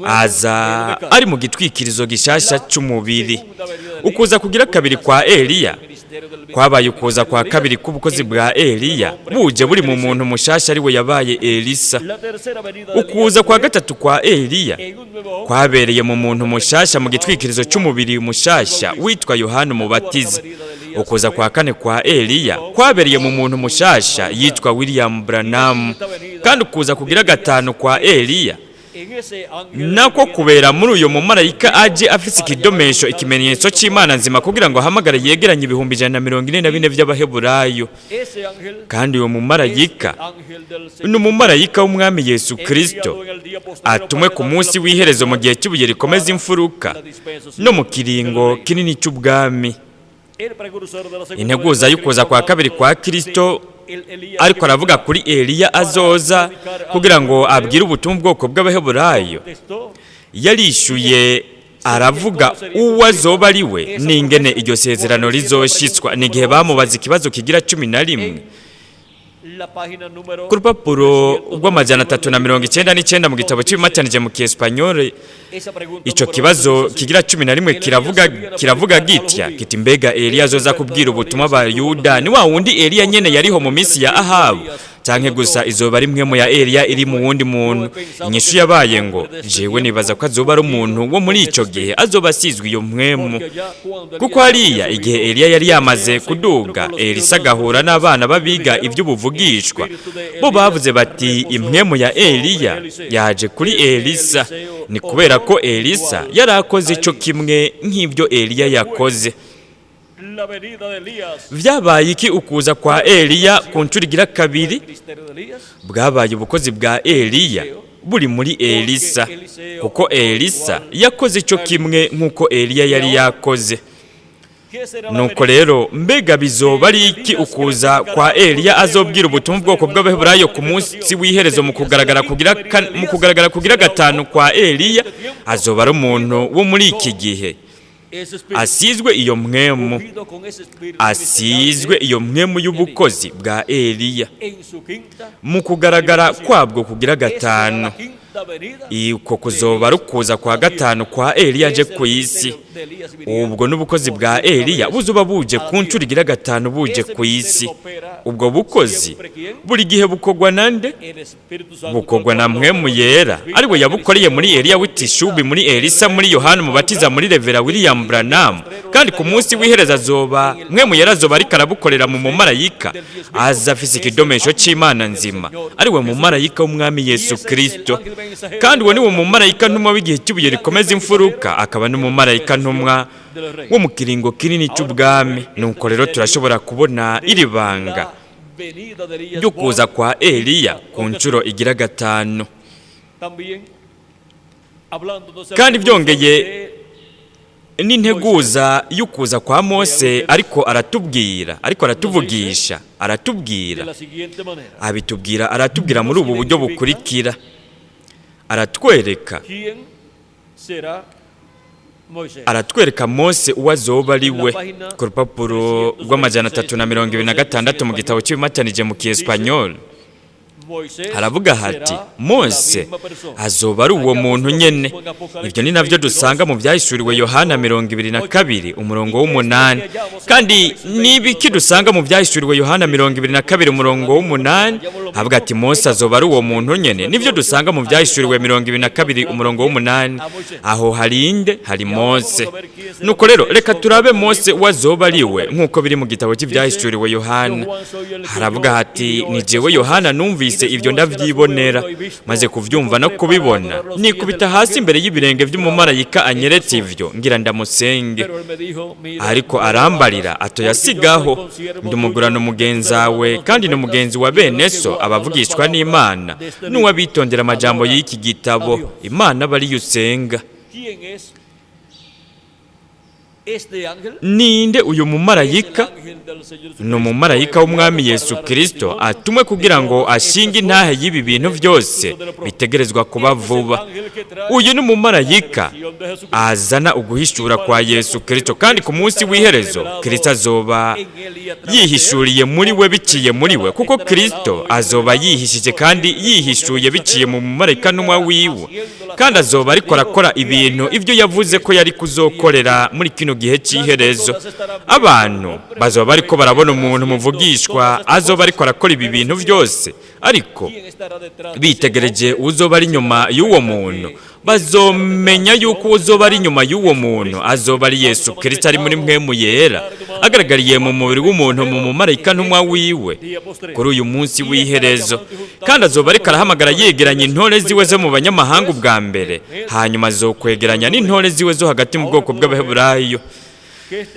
aza ari mu gitwikirizo gishasha c'umubiri. Ukuza kugira kabiri kwa Eliya kwabaye ukuza kwa kabiri k'ubukozi bwa Eliya buje buri mu muntu mushasha ari we yabaye Elisa. Ukuza kwa gatatu kwa Eliya kwabereye mu muntu mushasha mu gitwikirizo c'umubiri mushasha witwa Yohana Umubatiza. Ukuza kwa kane kwa Eliya kwabereye mu muntu mushasha yitwa William Branham. Kandi ukuza kugira gatanu kwa Eliya nako kubera muri uyo mumarayika aje afise ikidomesho ikimenyetso c'Imana nzima kugira ngo ahamagare yegeranye ibihumbi 144 by'abaheburayo. Kandi uyo mumarayika ni umumarayika w'umwami Yesu Kristo atumwe ku munsi w'iherezo mu gihe cy'ubuye rikomeza imfuruka no mu kiringo kinini cy'ubwami. Integuza y'ukuza kwa kabiri kwa Kristo ariko aravuga kuri Eliya azoza kugira ngo abwire ubutumwa bwoko bw'abaheburayo. Yarishuye aravuga uwo azoba ari we n'ingene iryo sezerano rizoshitswa n'igihe bamubaza ikibazo kigira 11 ku rupapuro rw'amajana 399 mu gitabo cy'ibimatanije mu Kiespanyole. Ico kibazo kigira 11 kiravuga gitya kiti mbega Eliya azoza kubwira ubutumwa ba Yuda ni wa wundi Eliya nyene yariho mu minsi ya Ahabu canke gusa izoba ari mwe mu ya Eliya iri mu wundi muntu? Inyishu yabaye ngo jewe nibaza ko azoba ari umuntu wo muri ico gihe azoba asizwe iyo mwemu, kuko hariya igihe Eliya yari yamaze kuduga Elisa agahura n'abana babiga iby'ubuvugishwa bo bavuze bati imwemu ya Eliya yaje kuri Elisa. Ni kubera ko Elisa yarakoze ico kimwe nk'ibyo Eliya yakoze. Vyabaye iki ukuza kwa Eliya ku ncuro igira kabiri? Bwabaye ubukozi bwa Eliya buri muri Elisa, kuko Elisa yakoze ico kimwe nk'uko Eliya yari yakoze. Nuko rero mbega bizoba ari iki ukuza kwa Eliya azobwira ubutumwa bwoko bw'abaheburayo ku munsi w'iherezo mu kugaragara kugira gatanu kwa Eliya? Azoba ari umuntu wo muri iki gihe asizwe iyo mwemu y'ubukozi bwa Eliya mu kugaragara kwabwo kugira gatanu. Uko kuzoba rukuza kwa gatanu kwa Eliya aje ku isi. Ubwo n'ubukozi bwa Eliya buzoba buje ku ncuro igira gatanu buje ku isi. Ubwo bukozi buri gihe bukogwa nande? Bukogwa na mwemu yera, ariwe yabukoreye muri Eliya w'itishubi, muri Elisa, muri Yohana Umubatiza, muri Revera William Branham. Kandi ku munsi w'ihereza azoba mwemu yera azoba ariko arabukorera mu mumarayika aza afise ikidomesho c'Imana nzima, ariwe mumarayika w'umwami Yesu Kristo. Kandi uwo ni wo mumarayika ntumwa w'igihe cy'ubuye rikomeza imfuruka, akaba n'umumarayika ntumwa wo mu kiringo kinini cy'ubwami. Nuko rero turashobora kubona iri banga ryo kuza kwa Eliya ku ncuro igira gatanu. Kandi byongeye n'integuza y'ukuza kwa Mose ariko aratuvugisha aratubwira muri ubu buryo bukurikira. Aratwereka Mose uwo azoba ari we ku rupapuro rw'amajana 326 mu gitabo cy'ibimatanije mu Kiespanyole. Haravuga hati Mose azoba ari uwo muntu nyene. Ibyo ni navyo dusanga mu byahishuriwe Yohana 22 umurongo w'8. Kandi nibiki dusanga mu byahishuriwe Yohana 22 umurongo w'8? Havuga ati Mose azoba ari uwo muntu nyene. Nivyo dusanga mu byahishuriwe 22 umurongo w'8. Aho hari Mose. Nuko rero reka turabe Mose wazoba ari we nkuko biri mu gitabo cy'ibyahishuriwe Yohana. Haravuga hati ni jewe Yohana numvise ibyo ndavyibonera, maze kuvyumva no kubibona nikubita hasi imbere y'ibirenge by'umumarayika anyeretse ivyo ngira ndamusenge. Ariko arambarira atoyasigaho, ndumugurana umugenzawe kandi no mugenzi wa bene so abavugishwa n'Imana n'uwabitondera amajambo y'iki gitabo. Imana bari yusenga. Ninde uyu mumarayika? Ni umumarayika w'umwami Yesu Kristo atumwe kugira ngo ashinge intahe y'ibi bintu byose bitegerezwa kuba vuba. Uyu ni umumarayika azana uguhishura kwa Yesu Kristo, kandi ku munsi w'iherezo Kristo azoba yihishuriye muri we biciye muri we, kuko Kristo azoba yihishije kandi yihishuye biciye mu mumarayika n'umwa wiwe, kandi azoba ariko arakora ibintu ibyo yavuze ko yari kuzokorera muri kino gihe cy'iherezo. Abantu bazoba bariko barabona umuntu muvugishwa azoba ariko arakora ibi bintu byose, ariko bitegereje uzoba ari nyuma y'uwo muntu bazomenya yuko uzoba ari nyuma y'uwo muntu azoba ari Yesu Kristo ari muri mwemu yera, agaragariye mu mubiri w'umuntu mu mumarayika ntumwa wiwe kuri uyu munsi w'iherezo, kandi azoba ariko arahamagara yegeranya intore ziwe zo mu banyamahanga ubwa mbere, hanyuma azokwegeranya n'intore ziwe zo hagati mu bwoko bw'Abaheburayo.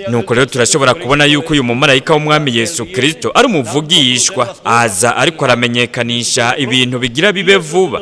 Nuko rero turashobora kubona yuko uyu mumarayika w'umwami Yesu Kristo ari umuvugishwa, aza ariko aramenyekanisha ibintu bigira bibe vuba,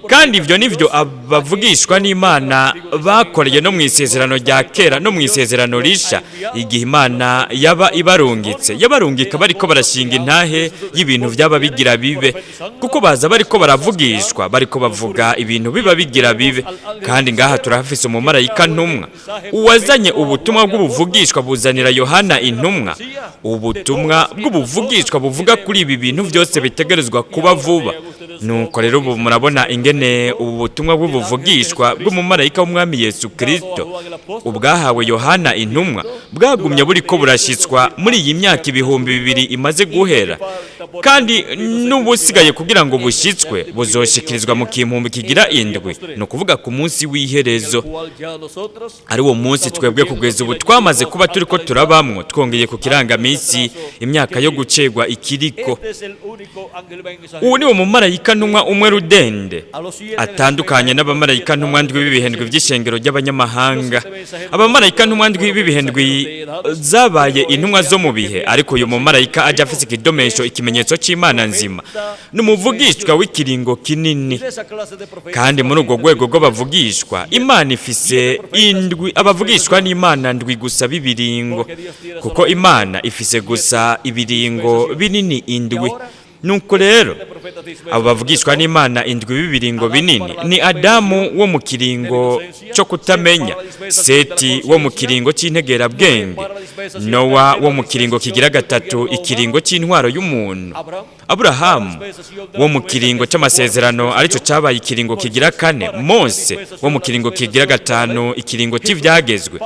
kandi ibyo nivyo abavugishwa n'Imana bakoreye no mu isezerano rya kera no mu isezerano risha. Igihe Imana yaba yabarungika bariko barashinga intahe y'ibintu byaba bigira bibe, kuko baza bariko baravugishwa, bariko bavuga ibintu biba bigira bibe. Kandi ngaha turahafise umumarayika ntumwa uwazanye ubutumwa bw'ubuvugishwa buzanira Yohana intumwa, ubutumwa bw'ubuvugishwa buvuga kuri ibi bintu byose bitegerezwa kuba vuba. Nuko rero ubu murabona ingene ubu butumwa bw'ubuvugishwa bw'umumarayika w'umwami Yesu Kristo ubwahawe Yohana intumwa bwagumye buriko burashitswa muri iyi myaka 2000 imaze guhera, kandi n'ubusigaye kugira ngo bushitswe buzoshikirizwa mu kimpumbi kigira indwi, no kuvuga ku munsi w'iherezo. Ari wo munsi twebwe kugeza ubu twamaze kuba turiko turabamwo, twongeye ku kirangamisi imyaka yo gucegwa ikiriko. Ubu ni wo mumarayika ntumwa umwe rudende atandukanye n'abamarayika ntumwa ndwi b'ibihendwe by'ishengero ry'abanyamahanga. Abamarayika ntumwa ndwi b'ibihendwe zabaye intumwa zo mu bihe, ariko uyu mumarayika aje afise ikidomesho, ikimenyetso c'Imana nzima, n'umuvugishwa w'ikiringo kinini. Kandi muri urwo rwego rw'abavugishwa, Imana ifise indwi, abavugishwa n'Imana ndwi gusa b'ibiringo, kuko Imana ifise gusa ibiringo binini indwi. Nuko rero abo bavugishwa n'Imana indwi b'ibiringo binini ni Adamu wo mu kiringo cyo kutamenya, Seti wo mu kiringo cy'integera bwenge, Nowa wo mu kiringo kigira gatatu ikiringo cy'intwaro y'umuntu, Aburahamu wo mu kiringo cy'amasezerano arico cyabaye ikiringo kigira kane, Mose wo mu kiringo kigira gatanu ikiringo cy'ivyagezwe,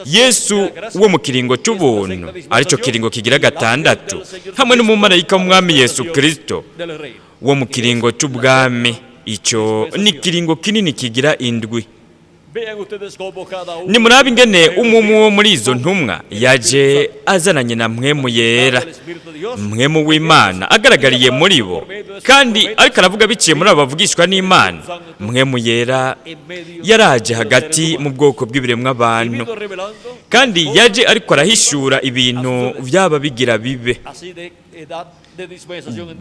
Yesu wo mu kiringo cy'ubuntu arico kiringo kigira gatandatu, hamwe n'umumarayika w'umwami Yesu Kristo wo mu kiringo cy'ubwami. Ico ni kiringo kinini kigira indwi. Ni murabe ingene umwe wo muri izo ntumwa yaje azananye na mpwemu yera, mpwemu w'Imana agaragariye muri bo, kandi ariko aravuga biciye muri abo bavugishwa n'Imana. Mpwemu yera yaraje hagati mu bwoko bw'ibiremwa abantu, kandi yaje ariko arahishura ibintu byaba bigira bibe.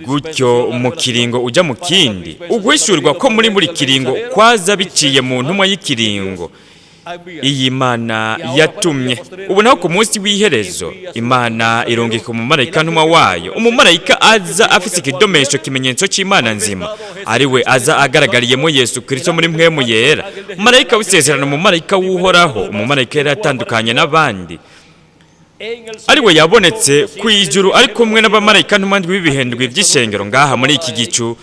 Gutyo mu kiringo uja mu kindi, uguhishurwa ko muri buri kiringo kwaza biciye mu ntumwa y'ikiringo iyi Imana yatumye. Ubu naho ku munsi w'iherezo Imana irungika umumarayika ntumwa wayo, umumarayika aza afise ikidomesho, kimenyetso c'Imana nzima, ari we aza agaragariyemo Yesu Kristo muri mpwemu yera, umumarayika w'isezerano, umumarayika w'uhoraho, umumarayika yari atandukanye n'abandi. Ari we yabonetse ku ijuru ari kumwe n'abamarayika ntumwa ndwi b'ibihendwe by'ishengero. Ngaha muri iki gicu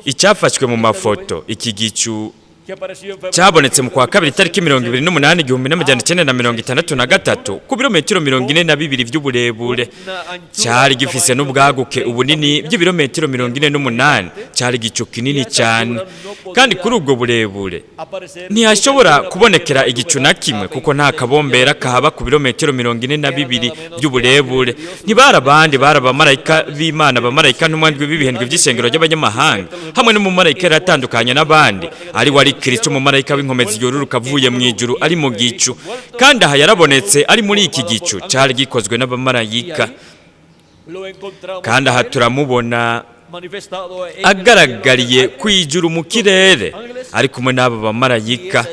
icyafashwe mu mafoto, iki gicu cyabonetse mu kwa kabiri tariki 28 1963 ku birometero 42 by'uburebure. Cyari gifise n'ubwaguke ubunini by'ibirometero 48, cyari gicu kinini cyane, kandi kuri ubwo burebure ntiyashobora kubonekera igicu na kimwe, kuko nta kabombera kahaba ku birometero 42 by'uburebure. Ntibara abandi, bari abamarayika b'Imana, abamarayika ntumwa ndwi b'ibihendwe by'ishengero ry'abanyamahanga, hamwe n'umumarayika yaratandukanye n'abandi, ari wari Kristo, umumarayika w'inkomezi yoruruka avuye mu ijuru ari mu gicu. Kandi aha yarabonetse ari muri iki gicu cyari gikozwe n'abamarayika, kandi aha turamubona agaragariye ku ijuru mu kirere ari kumwe n'abo bamarayika.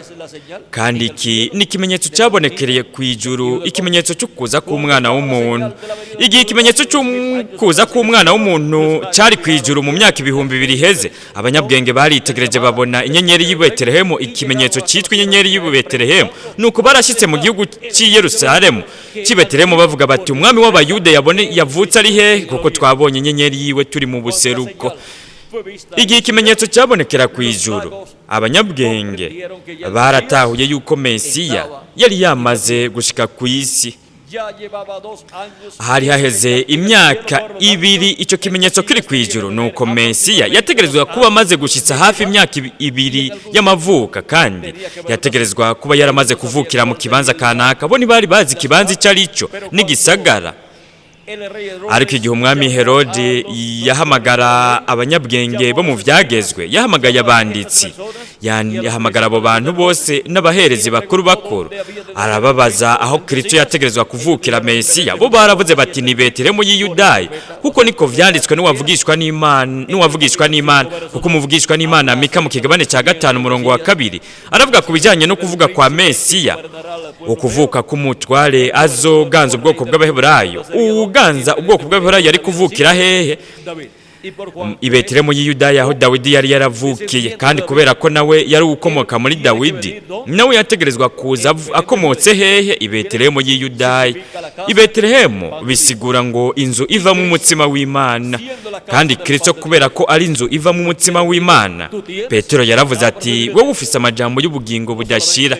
Kandi iki ni ikimenyetso cyabonekereye ku ijuru, ikimenyetso cyo kuza k'umwana w'umuntu. Igihe ikimenyetso cyo kuza k'umwana w'umuntu cyari ku ijuru mu myaka 2000 iheze, abanyabwenge baritegereje babona inyenyeri y'i Betelehemu, ikimenyetso cyitwa inyenyeri y'i Betelehemu. Nuko barashitse mu gihugu cy'i Yerusalemu cy'i Betelehemu bavuga bati, umwami w'Abayuda yavutse ari hehe, kuko twabonye inyenyeri yiwe turi mu buseruko. Igihe ikimenyetso cyabonekera ku ijuru, abanyabwenge baratahuye yuko Mesiya yari yamaze gushika ku isi. hari haheze imyaka ibiri icyo kimenyetso kiri ku ijuru, nuko Mesiya yategerezwa kuba amaze gushitsa hafi imyaka ibiri y'amavuka, kandi yategerezwa kuba yaramaze kuvukira mu kibanza kanaka. Bo ntibari bazi ikibanza icyo ari cyo n'igisagara. Ariko igihe umwami Herode yahamagara abanyabwenge bo mu byagezwe, yahamagaye abanditsi, yahamagara abo bantu bose n'abaherezi bakuru, arababaza aho Kristo yategerezwa kuvukira Mesiya. Bo baravuze bati ni Betelehemu y'i Yudaya, kuko niko vyanditswe n'uwavugishwa n'Imana, kuko umuvugishwa n'Imana Mika mu kigabane cya 5 umurongo wa 2 aravuga ku bijyanye no kuvuga kwa Mesiya, ukuvuka k'umutware azoganza ubwoko bw'Abaheburayo. Uganza ubwoko bw'Abaheburayo yari kuvukira hehe? I Betelehemu y'i Yudaya, aho Dawidi yari yaravukiye, kandi kubera ko nawe yari ukomoka muri Dawidi, nawe yategerezwa kuza akomotse hehe? I Betelehemu y'i Yudaya. I Betelehemu bisigura ngo inzu ivamo umutsima w'Imana, kandi Kristo kubera ko ari inzu ivamo umutsima w'Imana, Petero yaravuze ati wowe ufise amajambo y'ubugingo budashira.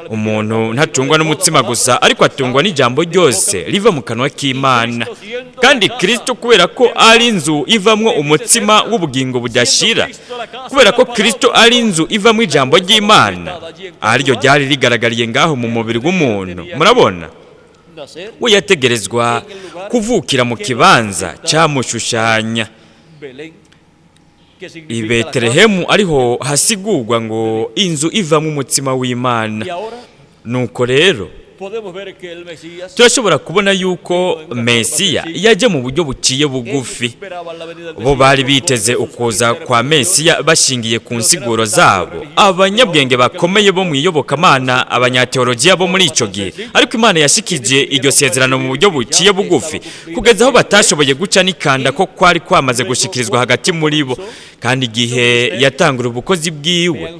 Umuntu ntatungwa n'umutsima gusa, ariko atungwa n'ijambo ryose riva mu kanwa k'Imana. Kandi Kristo kubera ko ari inzu ivamwo umutsima w'ubugingo budashira, kubera ko Kristo ari inzu ivamwo ijambo ry'Imana, ariryo ryari rigaragariye ngaho mu mubiri w'umuntu. Murabona, we yategerezwa kuvukira mu kibanza cyamushushanya. I Betelehemu ariho hasigurwa ngo inzu ivamwo umutsima w'Imana. Nuko rero turashobora kubona yuko Mesiya yaje mu buryo buciye bugufi. Bo bari biteze ukuza kwa Mesiya bashingiye ku nsiguro zabo, abanyabwenge bakomeye bo mu iyobokamana, abanyateologiya bo muri ico gihe. Ariko Imana yashikije iryo sezerano mu buryo buciye bugufi, kugeza aho batashoboye guca n'ikanda ko kwari kwamaze gushikirizwa hagati muri bo. Kandi igihe yatangura ubukozi bwiwe,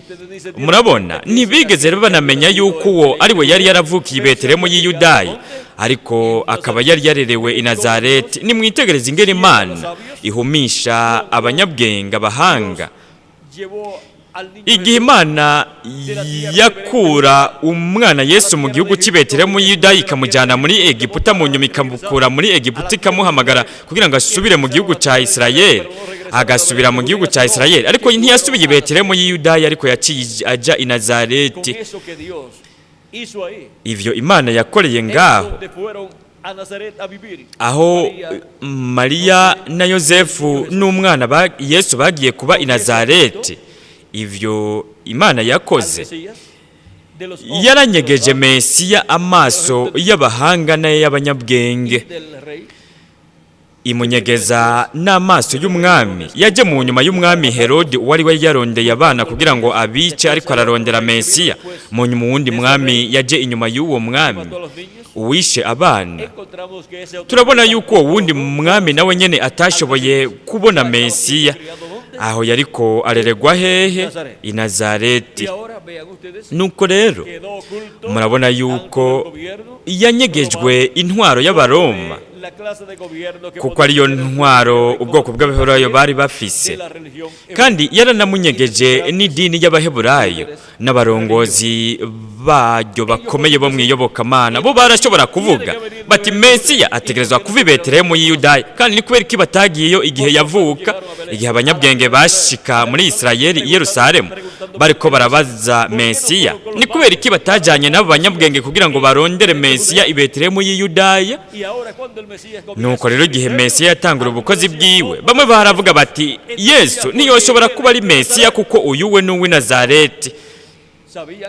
murabona, ntibigeze banamenya yuko uwo ari we yari yaravukiye i Betelehemu y'i Yudaya, ariko akaba yari yarerewe i Nazareti. Nimwitegereze ingene Imana ihumisha abanyabwenge, abahanga. Igihe Imana yakura umwana Yesu mu gihugu cy'i Betelehemu y'i Yudaya ikamujyana muri Egiputa, mu nyuma ikamukura muri Egiputa ikamuhamagara kugira ngo asubire mu gihugu cya Isirayeli, agasubira mu gihugu cya Isirayeli. Ariko ntiyasubiye i Betelehemu y'i Yudaya, ariko yaciye aja i Nazareti. Ivyo Imana yakoreye ngaho, aho Mariya na Yosefu n'umwana Yesu bagiye kuba i Nazareti, ivyo Imana yakoze yaranyegeje Mesiya amaso y'abahanga n'ay'abanyabwenge, imunyegeza n'amaso y'umwami. Yaje mu nyuma y'umwami Herode, wari we yarondeye abana kugira ngo abice, ariko ararondera Mesiya. Mu nyuma wundi mwami yaje inyuma y'uwo mwami uwishe abana. Turabona yuko wundi mwami nawe nyene atashoboye kubona Mesiya, aho yariko areregwa hehe? I Nazareti. Nuko rero murabona yuko yanyegejwe intwaro y'Abaroma, kuko ariyo ntwaro ubwoko bw'Abaheburayo bari bafise, kandi yaranamunyegeje n'idini y'Abaheburayo n'abarongozi baryo bakomeye bo mu iyobokamana. Bo barashobora kuvuga bati Mesiya ategerezwa kuva i Betelehemu y'i Yudaya, kandi ni kubera ko batagiyeyo igihe yavuka. Igihe abanyabwenge bashika muri Isirayeli i Yerusalemu bariko barabaza Mesiya, ni kubera ko batajanye n'abo banyabwenge kugira ngo barondere Mesiya i Betelehemu y'i Yudaya. Nuko rero igihe Mesiya yatangura ubukozi bwiwe, bamwe baravuga bati Yesu ntiyoshobora kuba ari Mesiya kuko uyu we n'uw'i Nazareti.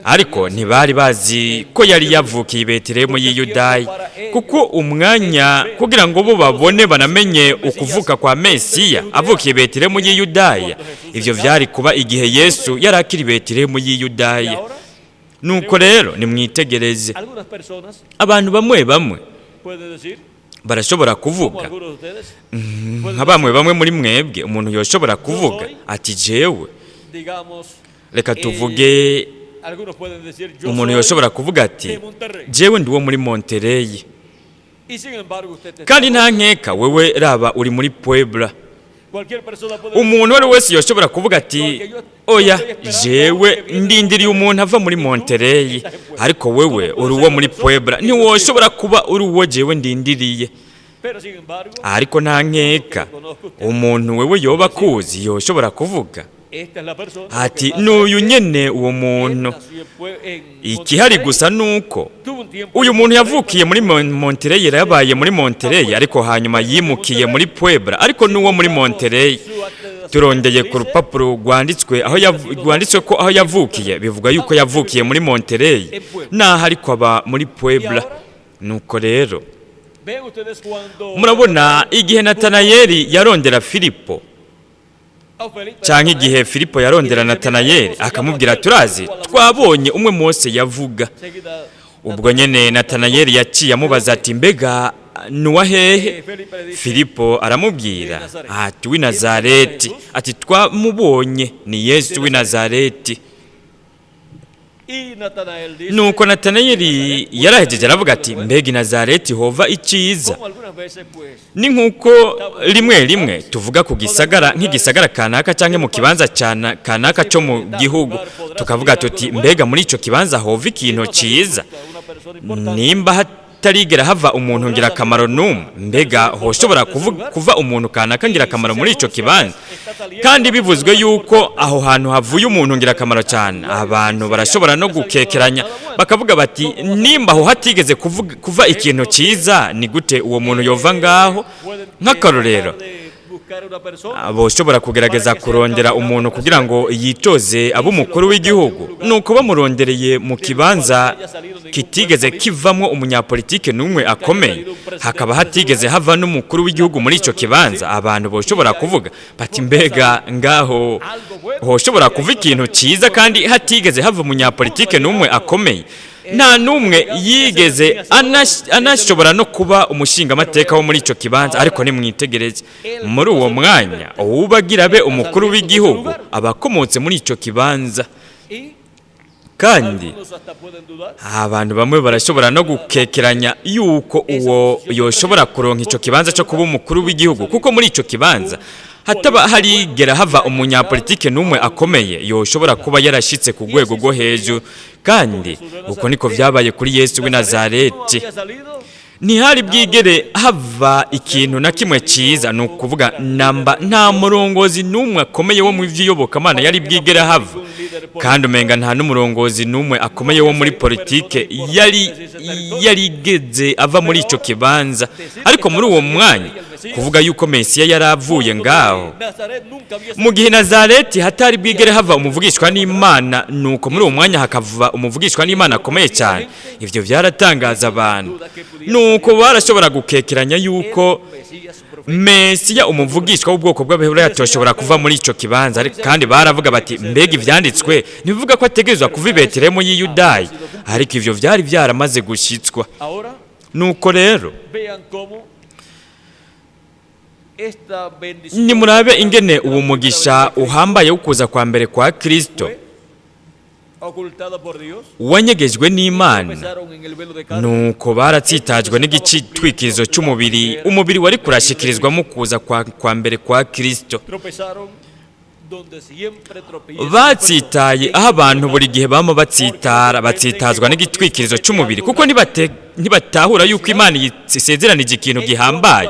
Ariko ntibari bazi ko yari yavukiye i Betelehemu y'i Yudaya, kuko umwanya kugira ngo bo babone banamenye ukuvuka kwa Mesiya avukiye i Betelehemu y'i Yudaya, ivyo vyari kuba igihe Yesu yari akiri i Betelehemu y'i Yudaya. Nuko rero nimwitegereze, abantu bamwe barashobora kuvuga, nka bamwe muri mwebwe, umuntu yoshobora kuvuga ati jewe, reka tuvuge, umuntu yoshobora kuvuga ati jewe ndi wo muri Monterey, kandi nta nkeka wewe raba uri muri Puebla, umuntu wari wese yoshobora kuvuga ati oya jewe ndindiriye umuntu ava muri Monterey, ariko wewe uri uwo muri Puebla ntiwoshobora kuba uri uwo jewe ndindiriye. Ariko nta nkeka umuntu wewe yoba kuzi yoshobora kuvuga ati n'uyu nyene uwo muntu. Ikihari gusa nuko uyu muntu yavukiye muri Monterey, yabaye muri Monterey, ariko hanyuma yimukiye muri Puebla, ariko n'uwo muri Monterey. Turondeye ku rupapuro rwanditswe ko aho yavukiye bivuga yuko yavukiye muri Monterey, naho ariko aba muri Puebla. Nuko rero murabona igihe Natanayeli yarondera Filipo, cyangwa igihe Filipo yarondera Natanayeli akamubwira turazi twabonye umwe Mose yavuga, ubwo nyene Natanayeli yaciye amubaza ati mbega nuwa hehe? Filipo aramubwira ati w'i Nazareti, ati twamubonye ni Yesu w'i Nazareti. Nuko Natanayeli yarahejeje aravuga ati mbega i Nazareti hova iciza. Ni nkuko rimwe tuvuga ku gisagara nk'igisagara kanaka cyangwa mu kibanza kanaka cyo mu gihugu, tukavuga tuti mbega muri ico kibanza hova ikintu ciza. Nimba hatarigera hava umuntu ngira akamaro numwe, mbega hoshobora kuva umuntu kanaka ngira akamaro muri ico kibanza? Kandi bivuzwe yuko aho hantu havuye umuntu ngira akamaro cyane, abantu barashobora no gukekeranya bakavuga bati nimba aho hatigeze kuva ikintu ciza, ni gute uwo muntu yova ngaho? Nk'akarorero boshobora kugerageza kurondera umuntu kugira ngo yitoze abo umukuru w'igihugu, nuko bamurondereye mu kibanza kitigeze kivamwo umunyapolitike n'umwe akomeye, hakaba hatigeze hava n'umukuru w'igihugu muri ico kibanza, abantu boshobora kuvuga bati mbega ngaho hoshobora kuva ikintu ciza kandi hatigeze hava umunyapolitike n'umwe akomeye. Nta numwe yigeze anashobora no kuba umushinga amateka wo muri ico kibanza, ariko nimwitegereze muri uwo mwanya ubagira be umukuru w'igihugu abakomotse muri ico kibanza. Kandi abantu bamwe barashobora no gukekeranya yuko uwo yoshobora kuronka ico kibanza cyo kuba umukuru w'igihugu, kuko muri ico kibanza hataba harigera hava umunyapolitike n'umwe akomeye yoshobora kuba yarashitse ku rwego rwo hejuru. Kandi uko niko vyabaye kuri Yesu w'i Nazareti. Ntihari bwigere hava ikintu na kimwe ciza, ni ukuvuga nta murongozi n'umwe akomeye wo mu vy'iyobokamana yari bwigere hava, kandi umenga nta n'umurongozi n'umwe akomeye wo muri politike yarigeze ava muri ico kibanza. Ariko muri uwo mwanya kuvuga yuko Mesiya yaravuye ngaho mu gihe Nazareti hatari bwigere hava umuvugishwa n'Imana, nuko muri uwo mwanya hakava umuvugishwa n'Imana akomeye cyane. Ivyo byaratangaza abantu, nuko barashobora gukekeranya yuko Mesiya umuvugishwa w'ubwoko bw'Abaheburayo atoshobora kuva muri ico kibanza, kandi baravuga bati mbega ivyanditswe ntibivuga ko ategerezwa kuva i Betelehemu y'i Yudaya, ariko ivyo vyari byaramaze gushitswa. Nuko rero nimurabe ingene uwo mugisha uhambaye ukuza kwa mbere kwa Kristo wanyegejwe n'Imana, nuko baratsitajwe n'igitwikirizo cy'umubiri, umubiri wari kurashikirizwamo kuza kwa mbere kwa Kristo. Batsitaye aho abantu buri gihe bama batsitazwa n'igitwikirizo cy'umubiri, kuko ntibatahura yuko Imana isezeranije ikintu gihambaye,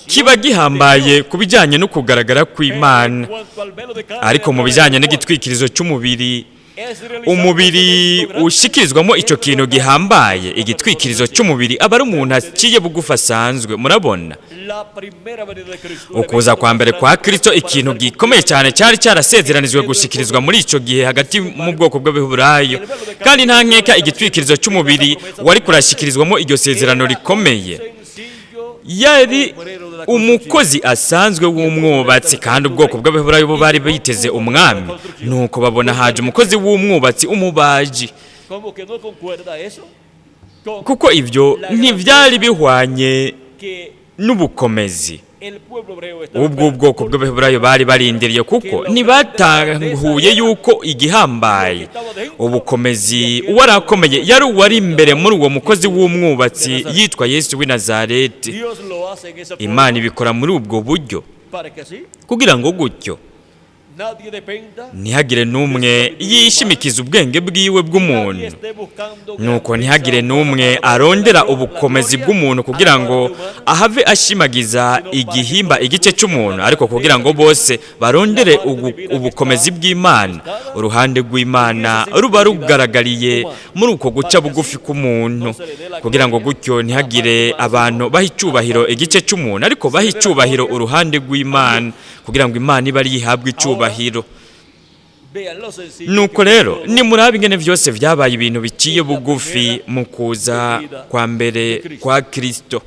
kiba gihambaye ku bijyanye no kugaragara kw'Imana. Ariko mu bijyanye n'igitwikirizo cy'umubiri, umubiri ushikirizwamo icyo kintu gihambaye, igitwikirizo cy'umubiri aba ari umuntu aciye bugufi asanzwe. Murabona ukuza kwa mbere kwa Kristo, ikintu gikomeye cyane cyari cyarasezeranijwe gushikirizwa muri icyo gihe hagati mu bwoko bw'Abaheburayo, kandi nta nkeka igitwikirizo cy'umubiri wari kurashikirizwamo iryo sezerano rikomeye yari umukozi asanzwe w'umwubatsi, kandi ubwoko bw'Abaheburayo bo bari biteze umwami, nuko babona haje umukozi w'umwubatsi, umubaji, kuko ivyo ntivyari bihwanye n'ubukomezi ubwo ubwoko bw'Abaheburayo bari barindiriye, kuko ntibatahuye yuko igihambaye ubukomezi warakomeye yari uwari imbere muri uwo mukozi w'umwubatsi yitwa Yesu w'i Nazareti. Imana ibikora muri ubwo buryo, kugira ngo gutyo ntihagire n'umwe yishimikiza ubwenge bwiwe bw'umuntu, nuko ntihagire n'umwe arondera ubukomezi bw'umuntu kugira ngo ahave ashimagiza igihimba igice cy'umuntu, ariko kugira ngo bose barondere ubukomezi bw'Imana. Uruhande rw'Imana ruba rugaragariye muri uko guca bugufi k'umuntu, kugira ngo gutyo ntihagire abantu baha icyubahiro igice cy'umuntu, ariko baha icyubahiro uruhande rw'Imana, kugira ngo Imana ibe ari yihabwe icyubahiro. Nuko rero nimurabe ingene byose byabaye ibintu biciye bugufi mu kuza kwa mbere kwa Kristo.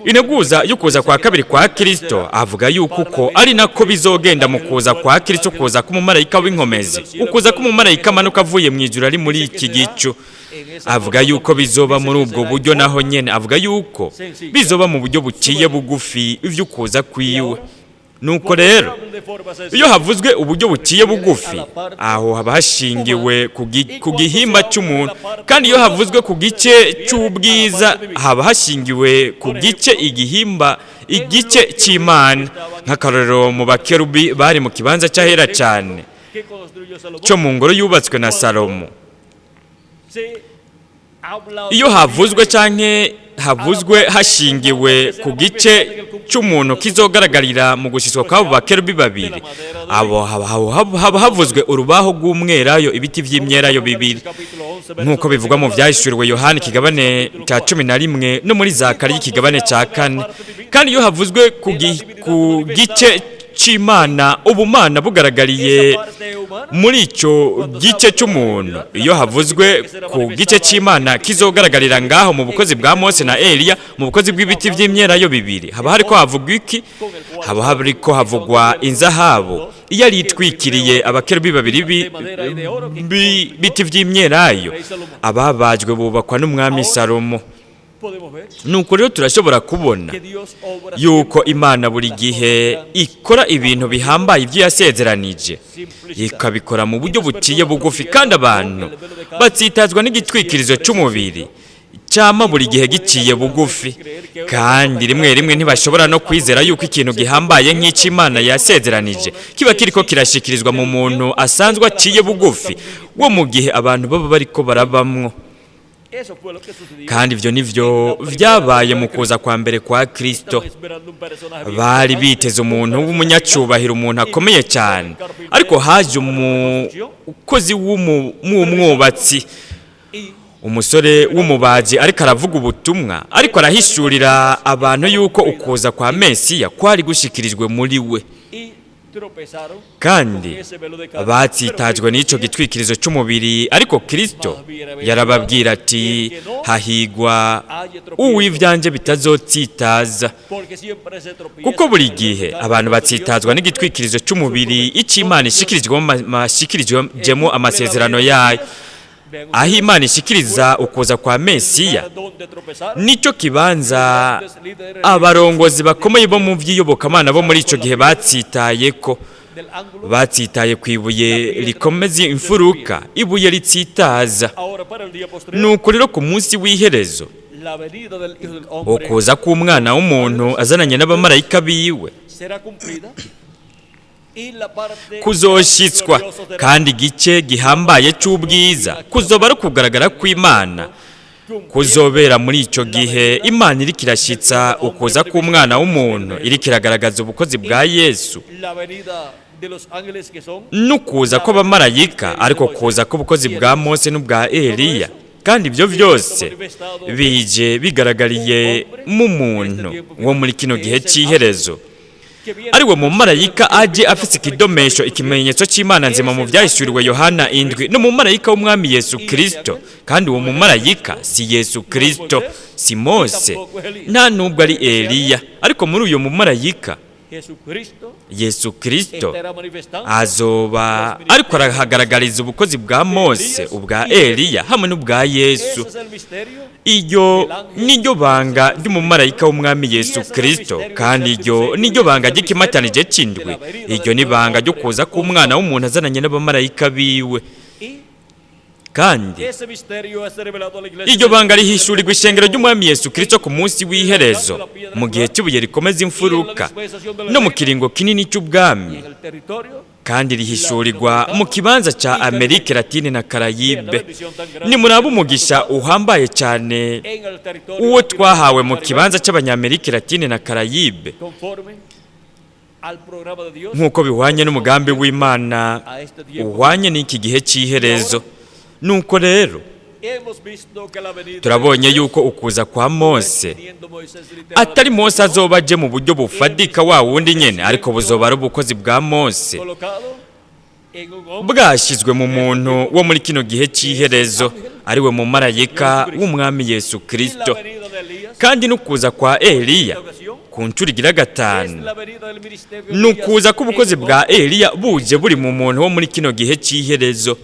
Integuza yo kuza kwa kabiri kwa Kristo avuga yuko uko ari nako bizogenda mu kuza kwa Kristo, kuza k'umumarayika w'inkomezi, ukuza k'umumarayika amanuka avuye mu ijuru ari muri iki gicu. Avuga yuko bizoba muri ubwo buryo, naho nyene avuga yuko bizoba mu buryo buciye bugufi ivy'ukuza kwiwe. Nuko rero iyo havuzwe uburyo buciye bugufi, aho haba hashingiwe ku gihimba cy'umuntu, kandi iyo havuzwe ku gice cy'ubwiza haba hashingiwe ku gice igice cy'Imana. Nk'akarorero mu bakerubi bari mu kibanza cy'ahera cyane cyo mu ngoro yubatswe na Salomo, iyo havuzwe hashingiwe ku gice cy'umuntu kizogaragarira mu gushyitswa kw'abo bakerubi babiri, abo haba havuzwe urubaho rw'umwelayo, ibiti by'imyelayo bibiri, nk'uko bivugwa mu byahishuriwe Yohana ikigabane cya 11 no muri Zakariya ikigabane cya 4. Kandi iyo havuzwe ku gice cy'Imana, ubumana bugaragariye muri icyo gice cy'umuntu, iyo havuzwe ku gice cy'Imana kizogaragarira ngaho mu bukozi bwa Mose na Eliya, mu bukozi bw'ibiti by'imyelayo bibiri, haba hariko havugwa iki? Haba hariko havugwa inzahabu iyo yitwikiriye abakerubi babiri biti by'imyelayo ababajwe bubakwa n'umwami Salomo. Nuko rero turashobora kubona yuko Imana buri gihe ikora ibintu bihambaye ibyo yasezeranije, ikabikora mu buryo buciye bugufi, kandi abantu batsitazwa n'igitwikirizo cy'umubiri cyama buri gihe giciye bugufi, kandi rimwe rimwe ntibashobora no kwizera yuko ikintu gihambaye nk'Imana yasezeranije kiba kiriko kirashikirizwa mu muntu asanzwe aciye bugufi wo mu gihe abantu baba bariko barabamwo. Kandi ibyo nivyo byabaye mu kuza kwa mbere kwa Kristo. Bari biteze umuntu w'umunyacyubahiro, umuntu akomeye cyane, ariko haje umukozi w'umwubatsi, umusore w'umubaji, ariko aravuga ubutumwa, ariko arahishurira abantu yuko ukuza kwa Mesiya kwari gushikirijwe muri we, kandi batsitajwe n'icyo gitwikirizo cy'umubiri. Ariko Kristo yarababwira ati, hahigwa uw'ibyanjye bitazotsitaza, kuko buri gihe abantu batsitazwa n'igitwikirizo cy'umubiri icy'Imana ishikirijwemo amasezerano yayo. Aho Imana ishikiriza ukuza kwa Mesiya, nicyo kibanza abarongozi bakomeye bo mu by'iyobokamana bo muri icyo gihe batsitaye ku ibuye rikomeza imfuruka, ibuye ritsitaza. Nuko rero ku munsi w'iherezo, ukuza k'Umwana w'umuntu azananye n'abamarayika biwe kuzoshitswa, kandi igice gihambaye cy'ubwiza kuzoba ari kugaragara kw'Imana kuzobera muri icyo gihe. Imana iri kirashitsa ukuza k'Umwana w'umuntu, iri kiragaragaza ubukozi bwa Yesu n'ukuza kw'abamarayika, ariko kuza k'ubukozi bwa Mose n'ubwa Eliya, kandi ibyo byose bije bigaragariye mu muntu wo muri kino gihe cy'iherezo, ari we mumarayika aje afise ikidomesho, ikimenyetso cy'Imana nzima mu byahishuriwe Yohana 7, no mumarayika w'Umwami Yesu Kristo. Kandi uwo mumarayika si Yesu Kristo, si Mose, nta nubwo ari Eliya, ariko muri uyo mumarayika Yesu Kristo azoba ariko arahagaragariza ubukozi bwa Mose, ubwa Eliya hamwe n'ubwa Yesu. Iyo niryo banga ry'umumarayika w'Umwami Yesu Kristo, kandi iryo niryo banga ry'ikimatanije cy'indwi. Iryo ni banga ryo kuza k'Umwana w'umuntu azananye n'abamarayika biwe. kandi iryo banga rihishurirwa ishengero ry'umwami Yesu Kristo ku munsi w'iherezo mu gihe cy'ibuye rikomeza imfuruka no mu kiringo kinini cy'ubwami, kandi rihishurirwa mu kibanza cya Amerika Latine na Karayibe. Ni muraba umugisha uhambaye cyane uwo twahawe mu kibanza cy'abanyamerika Latine na Karayibe, nk'uko bihwanye n'umugambi w'Imana uhwanye n'iki gihe cy'iherezo. Nuko rero turabonye yuko ukuza kwa Mose atari Mose azoba aje mu buryo bufadika wa wundi nyene, ariko buzoba ari ubukozi bwa Mose bwashyizwe mu muntu wo muri kino gihe cy'iherezo, ariwe mu marayika w'umwami Yesu Kristo. Kandi n'ukuza kwa Eliya ku nshuro igira gatanu, n'ukuza k'ubukozi bwa Eliya buje buri mu muntu wo muri kino gihe cy'iherezo,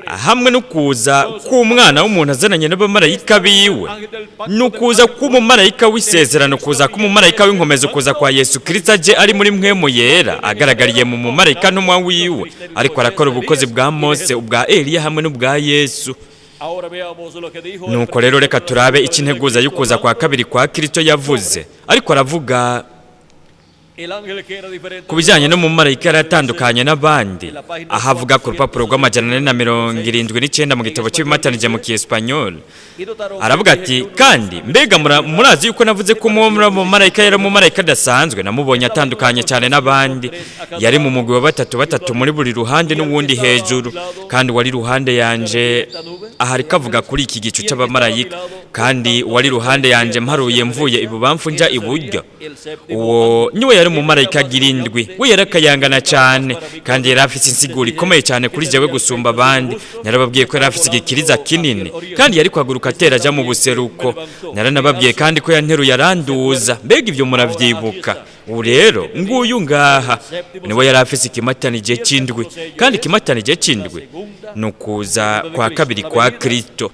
hamwe no kuza k'umwana w'umuntu azananye n'abamarayika biwe, n'ukuza k'umumarayika w'isezerano, kuza k'umumarayika w'inkomezi, kuza kwa Yesu Kristo aje ari muri mpwemu yera, agaragariye mu mumarayika ntumwa wiwe, ariko arakora ubukozi bwa Mose, ubwa Eliya hamwe n'ubwa Yesu. Nuko rero reka turabe icyo integuza y'ukuza kwa kabiri kwa Kristo yavuze. Ariko aravuga ku bijyanye no mu marayika yaratandukanye n'abandi, ahavuga ku rupapuro rw'amajana 479 mu gitabo cy'ibimatanije mu Kiespanyol. Aravuga ati, kandi mbega murazi yuko navuze ko mu marayika yari mu marayika adasanzwe, namubonye atandukanye cyane n'abandi, yari mu mugwi wa batatu muri buri ruhande n'uwundi hejuru, kandi wari ruhande yanje. Aha rikavuga kuri iki gicu cy'abamarayika, kandi wari ruhande yanje mparuye mvuye ibubamfu nja iburyo. Uwo niwe yari mu marayika girindwi, we yarakayangana cyane, kandi yari afite insiguro ikomeye cyane kuri jewe gusumba abandi. Narababwiye ko yari afite igikiriza kinini, kandi yari kwaguruka atera aja mu buseruko. Naranababwiye kandi ko yanteruye aranduza. Mbega ibyo muravyibuka? Ubu rero nguyu ngaha niwe yari afite ikimatanije cy'indwi, kandi ikimatanije cy'indwi nukuza kwa kabiri kwa Kristo,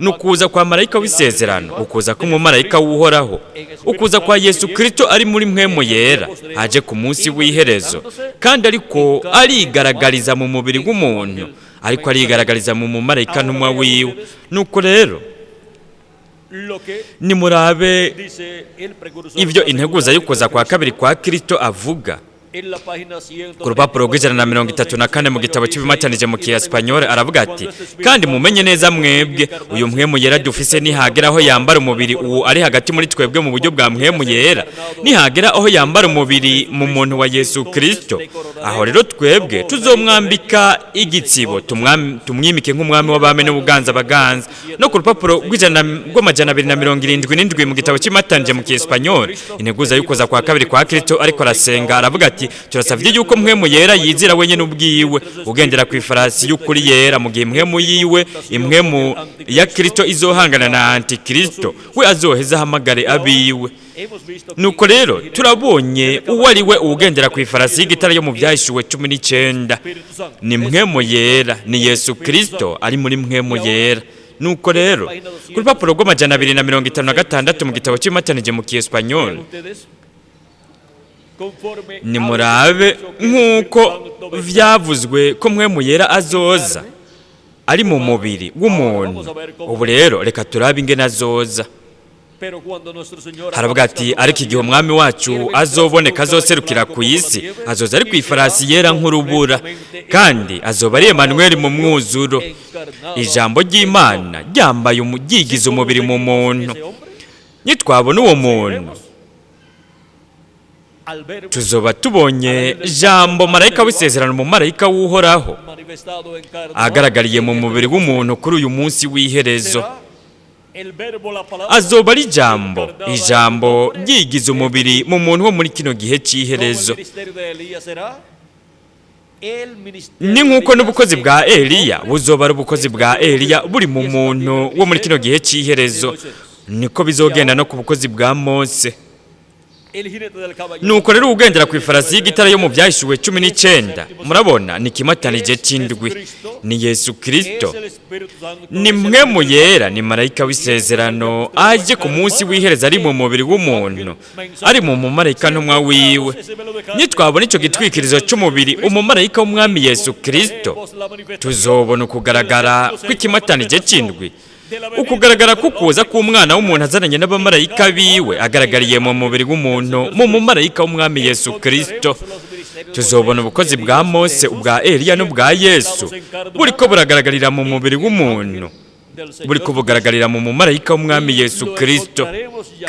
nukuza kwa marayika w'isezerano, ukuza k'umumarayika w'uhoraho, ukuza kwa Yesu Kristo ari muri mpwemu yera aje ku munsi w'iherezo, kandi ariko arigaragariza mu mubiri w'umuntu, ariko arigaragariza mu mumarayika ntumwa wiwe. Nuko rero nimurabe ibyo integuza y'ukuza kwa kabiri kwa Kristo avuga ku rupapuro rw'134 mu gitabo cy'ibimatanije mu Kiespanyol. Aravuga ati, kandi mumenye neza mwebwe uyu mpwemu yera dufise nihagera aho yambara umubiri uwo ari hagati muri twebwe mu buryo bwa mpwemu yera, nihagera aho yambara umubiri mu muntu wa Yesu Kristo, aho rero twebwe tuzomwambika igitsibo, tumwimike nk'umwami w'abami n'ubuganza baganza. No ku rupapuro rw'amajana 277 mu gitabo cy'ibimatanije mu Kiespanyol, integuza y'ukuza kwa kabiri kwa Kristo ariko arasenga. Aravuga ati, turasavye yuko mpwemu yera yizira wenyene ubwiwe, ugendera ku ifarasi y'ukuri yera, mu gihe mpwemu yiwe, impwemu ya Kristo izohangana na Antikristo, we azoheza hamagare abiwe. Nuko rero turabonye uwo ari we ugendera ku ifarasi y'igitare yo mu Byahishuwe 19, ni mpwemu yera, ni Yesu Kristo ari muri mpwemu yera. Nuko rero ku rupapuro rw'amajana 256 mu gitabo cy'ibimatanije mu Kiespanyol, nimurabe nk'uko vyavuzwe ko mpwemu yera azoza ari mu mubiri w'umuntu. Ubu rero reka turabe ingene azoza. Haravuga ati, ariko igihe umwami wacu azoboneka azoserukira ku isi, azoza ari ku ifarasi yera nk'urubura, kandi azoba ari Emanueli mu mwuzuro, ijambo ry'Imana ryambaye ryigize umubiri mu muntu. Nitwabona uwo muntu, tuzoba tubonye jambo marayika w'isezerano, mu marayika w'uhoraho agaragariye mu mubiri w'umuntu kuri uyu munsi w'iherezo. Azoba ari ijambo ryigize umubiri mu muntu wo muri kino gihe cy'iherezo. Ni nk'uko n'ubukozi bwa Eliya buzoba ari ubukozi bwa Eliya buri mu muntu wo muri kino gihe cy'iherezo, niko bizogenda no ku bukozi bwa Mose. nuko rero ugendera ku ifarasi y'igitare yo mu byahishuwe 19 murabona ni kimatanije cy'indwi ni Yesu Kristo ni mwe mu yera ni marayika w'isezerano aje ku munsi w'ihereza ari mu mubiri w'umuntu ari mu mumarayika ntumwa wiwe nitwabona icyo gitwikirizo cy'umubiri umumarayika w'umwami Yesu Kristo tuzobona ukugaragara kw'ikimatanije cy'indwi ukugaragara kukuza k'umwana w'umuntu azananye n'abamarayika biwe agaragariye mu mubiri w'umuntu mu mumarayika w'umwami Yesu Kristo tuzobona ubukozi bwa Mose ubwa Eliya n'ubwa Yesu buriko buragaragarira mu mubiri w'umuntu buriko bugaragarira mu mumarayika w'umwami Yesu Kristo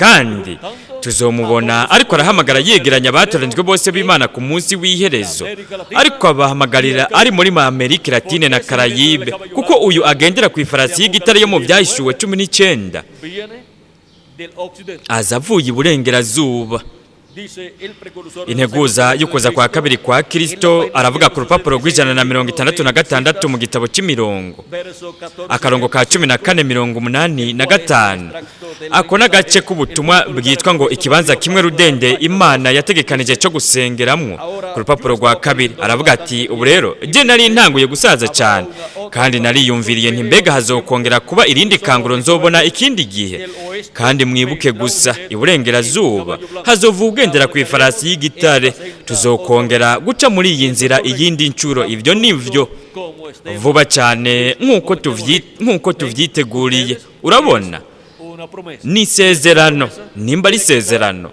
kandi tuzomubona ariko arahamagara yegeranya abatoranijwe bose b'Imana ku munsi w'iherezo ariko abahamagarira ari muri Amerika Latine na Karayibe kuko uyu agendera ku ifarasi y'igitare yo mu byahishuwe 19 azavuye iburengerazuba integuza y'ukuza kwa kabiri kwa Kristo aravuga ku rupapuro rw'166 mu gitabo cy'imirongo akarongo ka 14:85 ako n'agace k'ubutumwa bwitwa ngo ikibanza kimwe rudende Imana yategekanije cyo gusengeramwo ku rupapuro rwa kabiri aravuga ati ubu rero je nari intanguye gusaza cyane kandi nariyumviriye nti mbega hazokongera kuba irindi kanguro nzobona ikindi gihe kandi mwibuke gusa iburengerazuba hazovuga ku ifarasi y'igitare tuzokongera guca muri iyi nzira iyindi ncuro ibyo nivyo vuba cyane nkuko tuvyiteguriye urabona ni isezerano nimba ari isezerano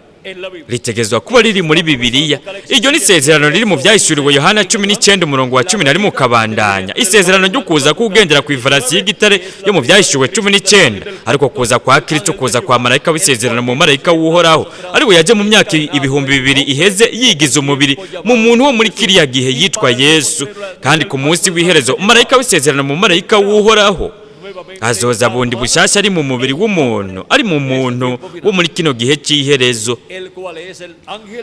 ritegezwa kuba riri muri Bibiliya iryo ni isezerano riri mu byahishuriwe Yohana 19:11 mu kabandanya isezerano ryo kuza kugendera ku ifarasi y'igitare yo mu byahishuwe 19 ariko kuza kwa Kristo kuza kwa marayika w'isezerano mu marayika w'uhoraho ari we yaje mu myaka 2000 iheze yigize umubiri mu muntu wo muri kiriya gihe yitwa Yesu kandi ku munsi w'iherezo marayika w'isezerano mu marayika w'uhoraho azoza bundi bushasha ari mu mubiri w'umuntu ari mu muntu wo muri kino gihe cy'iherezo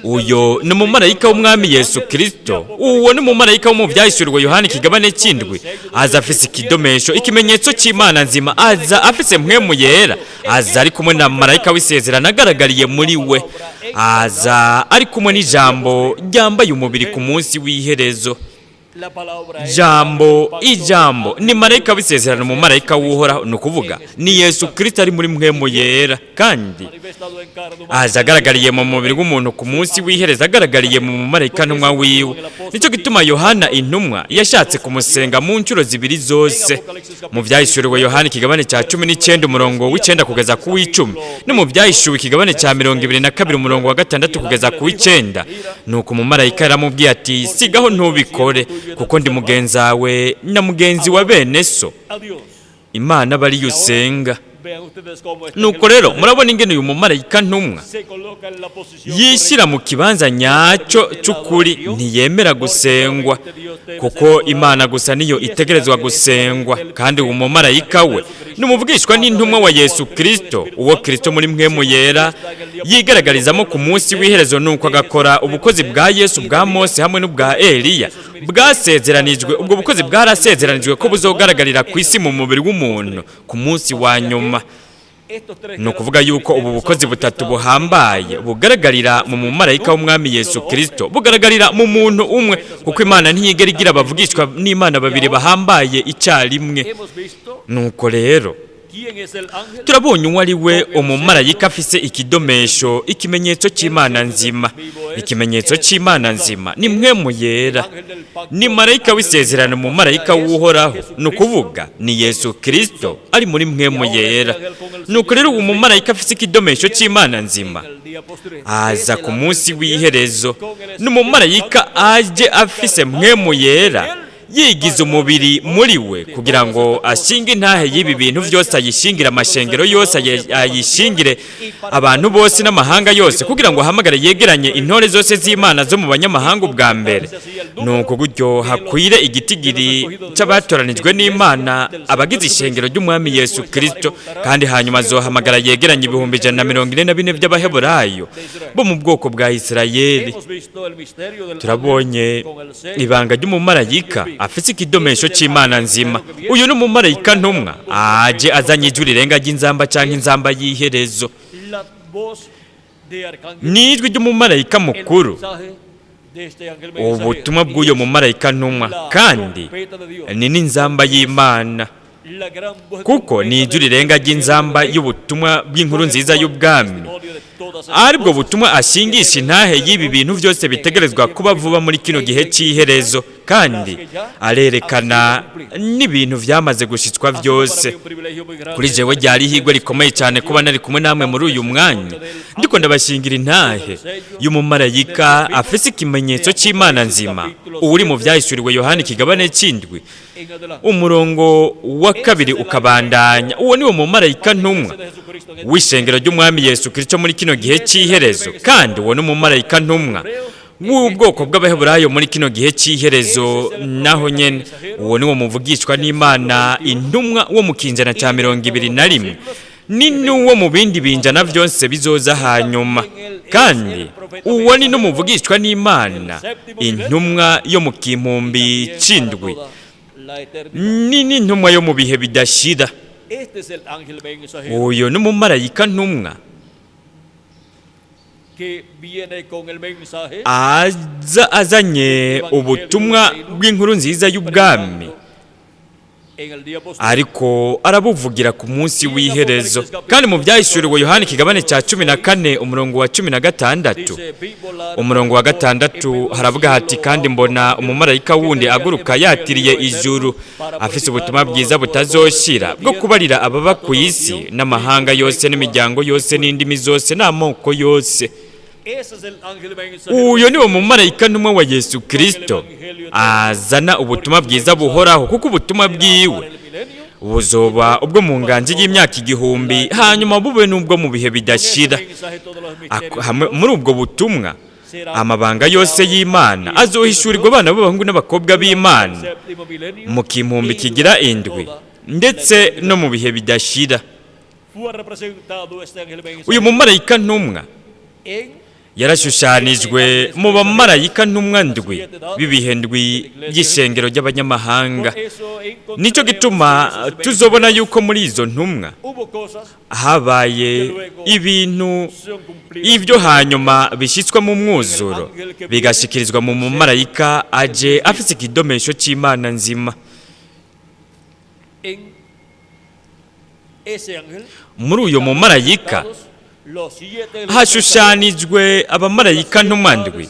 uyo ni umumarayika w'umwami Yesu Kristo uwo ni umumarayika wo mu byahishuriwe Yohana ikigabane cy'indwi aza afise ikidomesho ikimenyetso cy'Imana nzima aza afise mpwemu yera aza ari kumwe na marayika w'isezerano agaragariye muri we aza ari kumwe n'ijambo ryambaye umubiri ku munsi w'iherezo ijambo ni marayika w'isezerano mu marayika w'uhoraho ni ukuvuga ni Yesu Kristo ari muri mpwemu yera kandi aza agaragariye mu mubiri w'umuntu ku munsi w'ihereza agaragariye mu marayika ntumwa wiwe nicyo gituma Yohana intumwa yashatse kumusenga mu ncuro zibiri zose mu byahishuriwe Yohana ikigabane cya 19 umurongo w'9 kugeza ku w'10 no mu byahishuwe ikigabane cya 22 umurongo wa 6 kugeza ku w'9 nuko mu marayika yaramubwiye ati sigaho ntubikore kuko ndi mugenzawe na mugenzi wa bene so Imana bari yusenga nuko rero murabona ingene uyu mumarayika ntumwa yishyira mu kibanza nyacyo cy'ukuri ntiyemera gusengwa kuko Imana gusa niyo itegerezwa gusengwa kandi uwo mumarayika we numuvugishwa n'intumwa wa Yesu Kristo uwo Kristo muri mpwemu yera yigaragarizamo ku munsi w'iherezo nuko agakora ubukozi bwa Yesu bwa Mose hamwe n'ubwa Eliya bwasezeranijwe ubwo bukozi bwarasezeranijwe ko buzogaragarira ku isi mu mubiri w'umuntu ku munsi wa nyuma no kuvuga yuko ubu bukozi butatu buhambaye bugaragarira mu mumarayika w'umwami Yesu Kristo bugaragarira mu muntu umwe kuko Imana ntiyigera igira abavugishwa n'Imana babiri bahambaye icyarimwe nuko rero turabonye uwo ari we umumarayika afise ikidomesho ikimenyetso cy'Imana nzima ikimenyetso cy'Imana nzima ni mpwemu yera ni marayika w'isezerano mu marayika w'uhoraho ni ukuvuga ni Yesu Kristo ari muri mpwemu yera nuko rero uwo mumarayika afise ikidomesho cy'Imana nzima aza ku munsi w'iherezo n'umumarayika aje afise mpwemu yera yigize umubiri muri we kugira ngo ashinge intahe y'ibi bintu byose ayishingire amashengero yose ayishingire abantu bose n'amahanga yose kugira ngo ahamagare yegeranye intore zose z'Imana zo mu banyamahanga ubwa mbere nuko gutyo hakwire igitigiri cy'abatoranijwe n'Imana abagize ishengero ry'umwami Yesu Kristo kandi hanyuma azohamagara yegeranye 144 by'abaheburayo bo mu bwoko bwa Isirayeli turabonye ibanga ry'umumarayika afite ikidomesho cy'Imana nzima uyu ni umumarayika ntumwa aje azanye ijwi rirenga ry'inzamba cyangwa inzamba y'iherezo n'ijwi ry'umumarayika mukuru, ubutumwa bw'uyo mumarayika ntumwa, kandi ni n'inzamba y'Imana, kuko ni ijwi rirenga ry'inzamba y'ubutumwa bw'inkuru nziza y'ubwami, aribwo butumwa ashingisha intahe y'ibi bintu byose bitegerezwa kuba vuba muri kino gihe cy'iherezo, kandi arerekana n'ibintu byamaze gushitswa byose. Kuri jewe ryari ihigwe rikomeye cyane kuba nari kumwe namwe muri uyu mwanya, ndiko ndabashingira intahe y'umumarayika afise ikimenyetso cy'Imana nzima, uri mu byahishuriwe Yohana ikigabane cy'indwi umurongo wa 2 ukabandanya. Uwo ni wo mumarayika ntumwa w'ishengero ry'umwami Yesu Kristo muri kino gihe cy'iherezo, kandi uwo ni umumarayika ntumwa w'ubwoko bw'Abaheburayo muri kino gihe cy'iherezo. Naho nyene uwo ni wo muvugishwa n'Imana intumwa wo mu kinjana cya 21 ni n'uwo mu bindi binjana byose bizoza hanyuma, kandi uwo ni n'umuvugishwa n'Imana intumwa yo mu kimpumbi c'indwi, ni n'intumwa yo mu bihe bidashira. Uyo ni umumarayika ntumwa azanye ubutumwa bw'inkuru nziza y'ubwami, ariko arabuvugira ku munsi w'iherezo. Kandi mu byahishuriwe Yohana ikigabane cya 14 umurongo wa 16 umurongo wa 6 haravuga hati, kandi mbona umumarayika wundi aguruka yatiriye ijuru, afise ubutumwa bwiza butazoshira bwo kubarira ababa ku isi n'amahanga yose n'imiryango yose n'indimi zose n'amoko yose. Uyo ni wo mumarayika ntumwa wa Yesu Kristo azana ubutumwa bwiza buhoraho, kuko ubutumwa bwiwe buzoba ubwo mu nganji y'imyaka 1000, hanyuma bube n'ubwo mu bihe bidashira. Muri ubwo butumwa amabanga yose y'Imana azohishurirwa abana b'abahungu n'abakobwa b'Imana mu kimpumbi kigira indwi, ndetse no mu bihe bidashira. Uyu mumarayika ntumwa yarashushanijwe mu bamarayika ntumwa ndwi b'ibihe ndwi by'ishengero ry'abanyamahanga. Nicyo gituma tuzobona yuko muri izo ntumwa habaye ibintu ibyo hanyuma bishyitswe mu mwuzuro bigashikirizwa mu mumarayika aje afise ikidomesho cy'Imana nzima. Muri uyo mumarayika hashushanijwe abamarayika ntumwa ndwi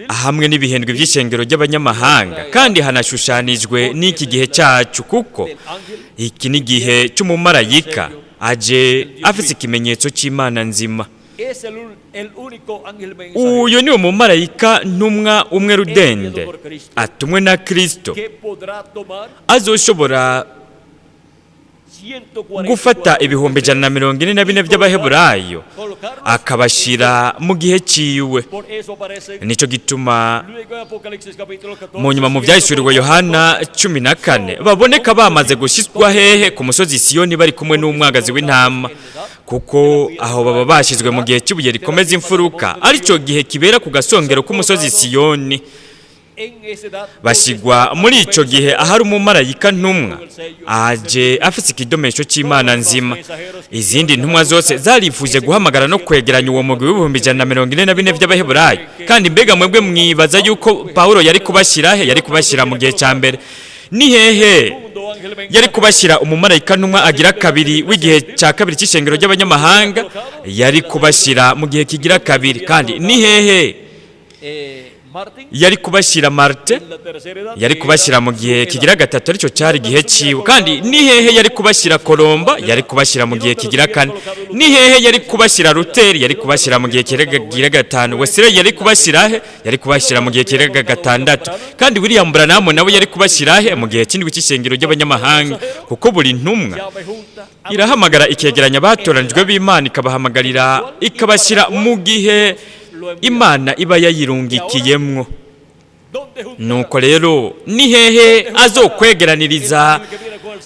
hamwe n'ibihendwe by'ishengero ry'abanyamahanga, kandi hanashushanijwe n'iki gihe cyacu, kuko iki ni gihe cy'umumarayika aje afise ikimenyetso cy'Imana nzima. Uyo ni umumarayika ntumwa umwe rudende atumwe na Kristo, azoshobora gufata ibihumbi 144 by'Abaheburayo akabashira mu gihe ciwe. Nico gituma mu nyuma mu byahishuriwe Yohana 14 baboneka bamaze gushizwa hehe ku musozi Siyoni bari kumwe n'umwagazi w'intama, kuko aho baba bashizwe mu gihe cy'ibuye rikomeza imfuruka, arico gihe kibera ku gasongero k'umusozi Siyoni. Bashigwa muri ico gihe ahari umumarayika ntumwa aje afise ikidomesho cy'Imana nzima. Izindi ntumwa zose zarifuje guhamagara no kwegeranya uwo mugwi w'ibihumbi 144 by'Abaheburayo, kandi mbega mwebwe mwibaza yuko Paulo yari kubashira he? Yari kubashira mu gihe cya mbere. Ni hehe yari kubashira umumarayika ntumwa agira kabiri w'igihe cya kabiri cy'ishengero ry'abanyamahanga? Yari kubashira mu gihe kigira kabiri. Kandi ni hehe yari kubashira Marte? Yari kubashira mu gihe kigira gatatu, arico cyari gihe ciwe. Kandi ni hehe yari kubashira Kolomba? Yari kubashira mu gihe kigira kane. Ni hehe yari kubashira Luteri? Yari kubashira mu gihe kigira gatanu. Wesley yari kubashira he? Yari kubashira mu gihe kigira gatandatu. Kandi William Branham nawe yari kubashira he? Mu gihe cy'indwi cy'ishengero ry'abanyamahanga. Kuko buri ntumwa irahamagara ikegeranya batoranijwe b'Imana, ikabahamagarira ikabashira mu gihe Imana iba yayirungikiyemwo. Nuko rero ni hehe azokwegeraniriza?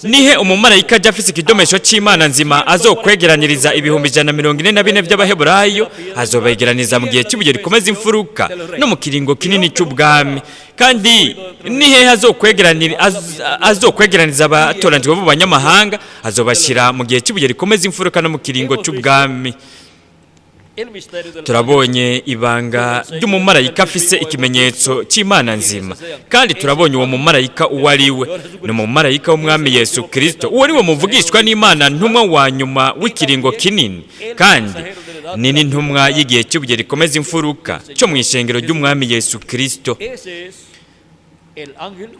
Nihe umumarayika aje afise ikidomesho cy'Imana nzima azokwegeraniriza ibihumbi 144 by'Abaheburayo? Azobegeraniza mu gihe cy'ibuye rikomeza imfuruka no mu kiringo kinini cy'ubwami. Kandi ni hehe azokwegeraniza abatoranijwe b'abanyamahanga? Azobashira mu gihe cy'ibuye rikomeza imfuruka no mu kiringo cy'ubwami. turabonye ibanga ry'umumarayika afise ikimenyetso cy'Imana nzima, kandi turabonye uwo mumarayika uwo ari we, ni umumarayika w'umwami Yesu Kristo, uwo ni we muvugishwa n'Imana, ntumwa wa nyuma w'ikiringo kinini, kandi ni n'intumwa y'igihe cy'ibuye rikomeza imfuruka cyo mu ishengero ry'umwami Yesu Kristo.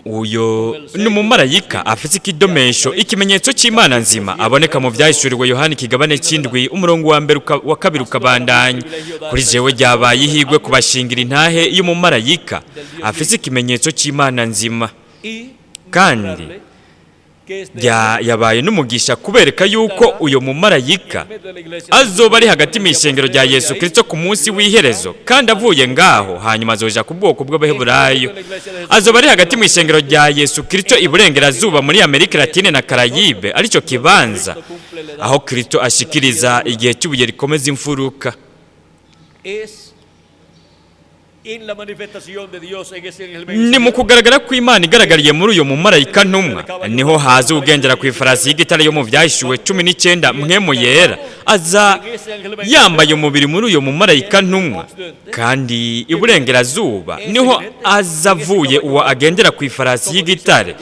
Uyo ni umumarayika afite ikidomesho, ikimenyetso cy'Imana nzima, aboneka mu byahishuriwe Yohana ikigabane cy'indwi umurongo wa mbere wa kabiri ukabandanya. Kuri jewe ryabaye ihigwe kubashingira intahe y'umumarayika afite ikimenyetso cy'Imana nzima, kandi yabaye n'umugisha kubereka yuko uyo mumarayika azoba ari hagati mu ishengero rya Yesu Kristo ku munsi w'iherezo, kandi avuye ngaho hanyuma azoja ku bwoko bw'Abaheburayo. Azoba ari hagati mu ishengero rya Yesu Kristo iburengerazuba muri Amerika Latine na Karayibe, arico kibanza aho Kristo ashikiriza igihe cy'ubuye rikomeza imfuruka. Ni mu kugaragara ko Imana igaragariye muri uyo mumarayika ntumwa niho haza ugendera ku ifarasi y'igitare yo mu byahishuwe 19 mpwemu yera, aza yambaye umubiri muri uyo mumarayika ntumwa, kandi iburengerazuba niho aza avuye uwo agendera ku ifarasi y'igitare,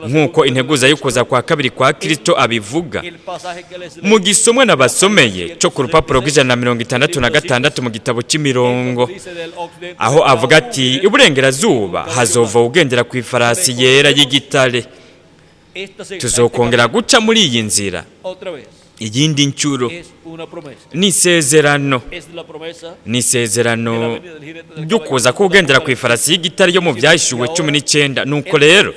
nk'uko integuza y'ukuza kwa kabiri kwa Kristo abivuga mu gisomwe n'abasomeye cyo ku rupapuro rw'166 mu gitabo cy'imirongo, aho avuga ati iburengerazuba hazova ugendera ku ifarasi yera y'igitare. Tuzokongera guca muri iyi nzira iyindi ncuro. Ni isezerano ryo kuza kugendera ku ifarasi y'igitare yo mu byahishuwe 19. Nuko rero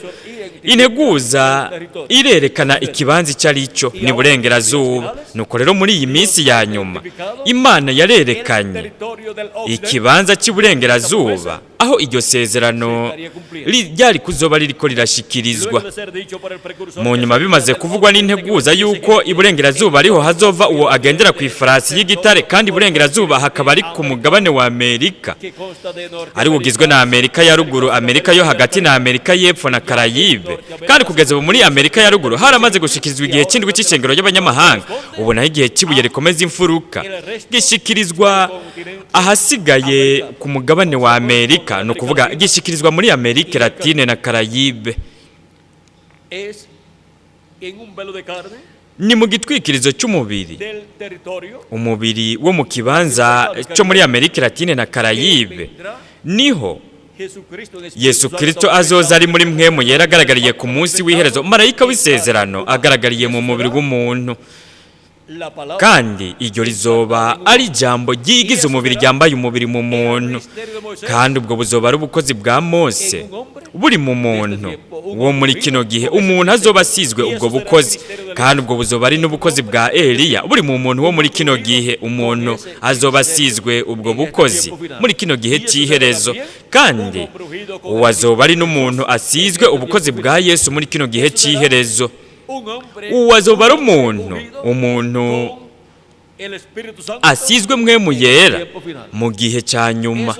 integuza irerekana ikibanza cyari cyo ni burengerazuba. Nuko rero muri iyi minsi ya nyuma Imana yarerekanye ikibanza cy'iburengerazuba aho iryo sezerano ryari kuzoba ririko rirashikirizwa. Mu nyuma bimaze kuvugwa n'integuza yuko iburengerazuba ariho hazova uwo agendera ku ifarasi y'igitare, kandi iburengerazuba hakaba ari ku mugabane wa Amerika, ari ugizwe na Amerika ya ruguru, Amerika yo hagati na Amerika y'epfo na Karayibe. Kandi kugeza ubu muri Amerika ya ruguru haramaze gushikirizwa igihe cy'indwi cy'ishengero y'abanyamahanga. Ubu naho igihe cy'ibuye rikomeza imfuruka gishikirizwa ahasigaye ku mugabane wa Amerika, no kuvuga gishikirizwa muri Amerika Latine na Karayibe. Ni mu gitwikirizo cy'umubiri, umubiri wo mu kibanza cyo muri Amerika Latine na Karayibe niho Yesu Kristo azoza ari muri mpwemu yera agaragariye ku munsi w'iherezo, marayika w'isezerano agaragariye mu mubiri w'umuntu, kandi iryo rizoba ari ijambo ryigize umubiri ryambaye umubiri mu muntu, kandi ubwo buzoba ari ubukozi bwa Mose buri mu muntu wo muri kino gihe umuntu azoba asizwe ubwo bukozi, kandi ubwo buzoba ari n'ubukozi bwa Eliya buri mu muntu wo muri kino gihe umuntu azoba asizwe ubwo bukozi muri kino gihe cy'iherezo, kandi uwo azoba ari n'umuntu asizwe ubukozi bwa Yesu muri kino gihe cy'iherezo. Uwo azoba ari umuntu asizwe mpwemu yera mu gihe cya nyuma.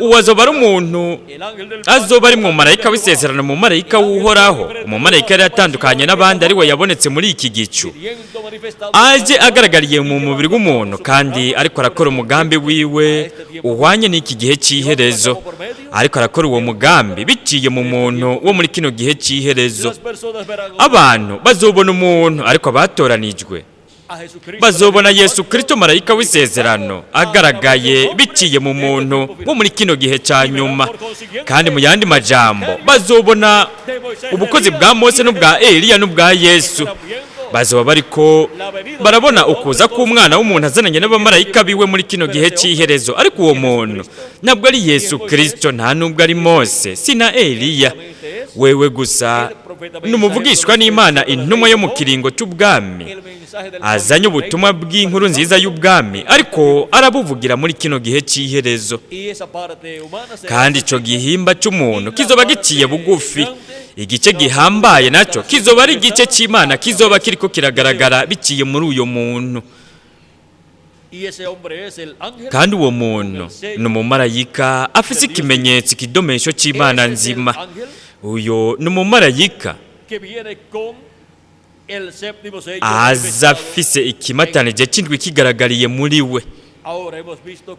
Uwo azoba ari umuntu azoba ari mu marayika w'isezerano, mu marayika w'uhoraho, mu marayika yari atandukanye n'abandi, ari we yabonetse muri iki gicu, aje agaragariye mu mubiri w'umuntu, kandi ariko arakora umugambi wiwe uhwanye n'iki gihe cy'iherezo, ariko arakora uwo mugambi biciye mu muntu wo muri kino gihe cy'iherezo. Abantu bazobona umuntu, ariko abatoranijwe bazobona Yesu Kristo marayika w'isezerano agaragaye biciye mu muntu wo muri kino gihe cya nyuma, kandi mu yandi majambo bazobona ubukozi bwa Mose n'ubwa Eliya n'ubwa Yesu. Bazoba bariko barabona ukuza k'umwana w'umuntu azananye n'abamarayika biwe muri kino gihe cy'iherezo, ariko uwo muntu ntabwo ari Yesu Kristo, nta nubwo ari Mose, sina Eliya. Wewe gusa numuvugishwa n'Imana, intumwa yo mu kiringo cy'ubwami, azanye ubutumwa bw'inkuru nziza y'ubwami, ariko arabuvugira muri kino gihe cy'iherezo, kandi ico gihimba cy'umuntu kizoba giciye bugufi. Igice gihambaye nacyo kizoba ari igice cy'Imana kizoba kiriko kiragaragara biciye muri uyo muntu, kandi uwo muntu ni umumarayika afise ikimenyetso ikidomesho cy'Imana nzima. Uyo ni umumarayika aza afise ikimatanije cy'indwi kigaragariye muri we.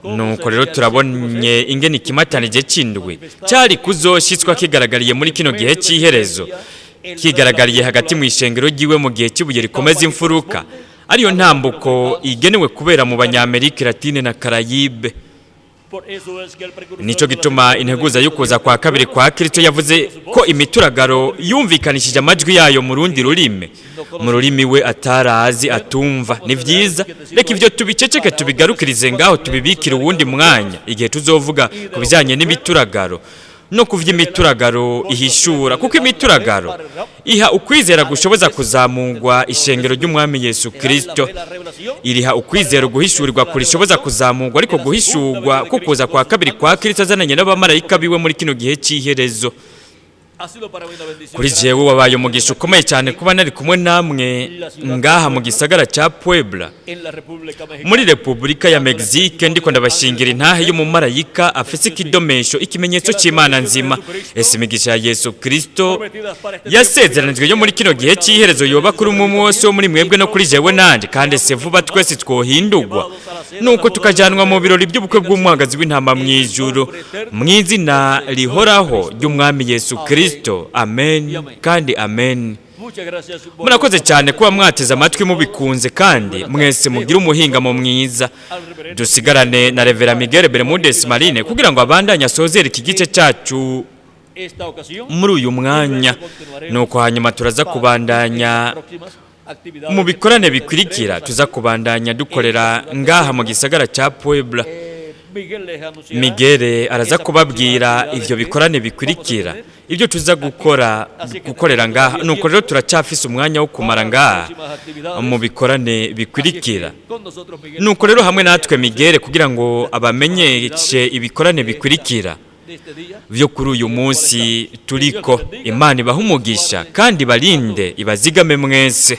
nuko rero turabonye ingene ikimatanije c'indwi cari kuzoshitswa kigaragariye muri kino gihe c'iherezo, kigaragariye hagati mu ishengero ryiwe mu gihe cy'ibuye rikomeza imfuruka, ariyo ntambuko igenewe kubera mu Banyamerika Latine na Karayibe. Nico gituma integuza y'ukuza kwa kabiri kwa Kristo yavuze ko imituragaro yumvikanishije amajwi yayo mu rundi rurimi, mu rurimi we atarazi atumva. Ni vyiza, reka ivyo tubiceceke tubigarukirize ngaho tubibikira uwundi mwanya igihe tuzovuga ku bijanye n'imituragaro no kuvya imituragaro ihishura, kuko imituragaro iha ukwizera gushoboza kuzamurwa ishengero ry'umwami Yesu Kristo, iriha ukwizera guhishurirwa kurishoboza kuzamurwa, ariko guhishurwa kukuza kwa kabiri kwa Kristo azananye n'abamarayika biwe muri kino gihe c'iherezo. Kuri jewe wabaye umugisha ukomeye cyane kuba nari kumwe namwe ngaha mu gisagara ca Puebla muri Republika ya Mexique, ndiko ndabashingira intahe y'umumarayika afise ikidomesho, ikimenyetso c'Imana nzima. Ese imigisha ya Yesu Kristo yasezeranijwe yo muri kino gihe c'iherezo yoba kuri umwe wose wo muri mwebwe no kuri jewe nanje, kandi se vuba twese twohindurwa nuko tukajanwa mu birori by'ubukwe bw'umwagazi w'intama mw'ijuru mw'izina rihoraho ry'umwami Yesu Kristo. Amen kandi amen. Murakoze cyane kuba mwateze amatwi mubikunze, kandi mwese mugira umuhingamo mwiza. Dusigarane na Revera Miguel Bermudez Marine kugira ngo abandanye asozere iki gice cyacu muri uyu mwanya, nuko hanyuma turaza kubandanya mu bikorane bikurikira. Tuza kubandanya dukorera ngaha mu gisagara cya Puebla. Miguel araza kubabwira ivyo bikorane bikurikira ibyo tuza gukorera ngaha, nuko rero turacafise umwanya wo kumara ngaha mu bikorane bikurikira. Nuko rero hamwe natwe Miguel kugira ngo abamenyeshe ibikorane bikurikira vyo kuri uyu munsi turiko. Imana ibahe umugisha kandi barinde ibazigame mwese.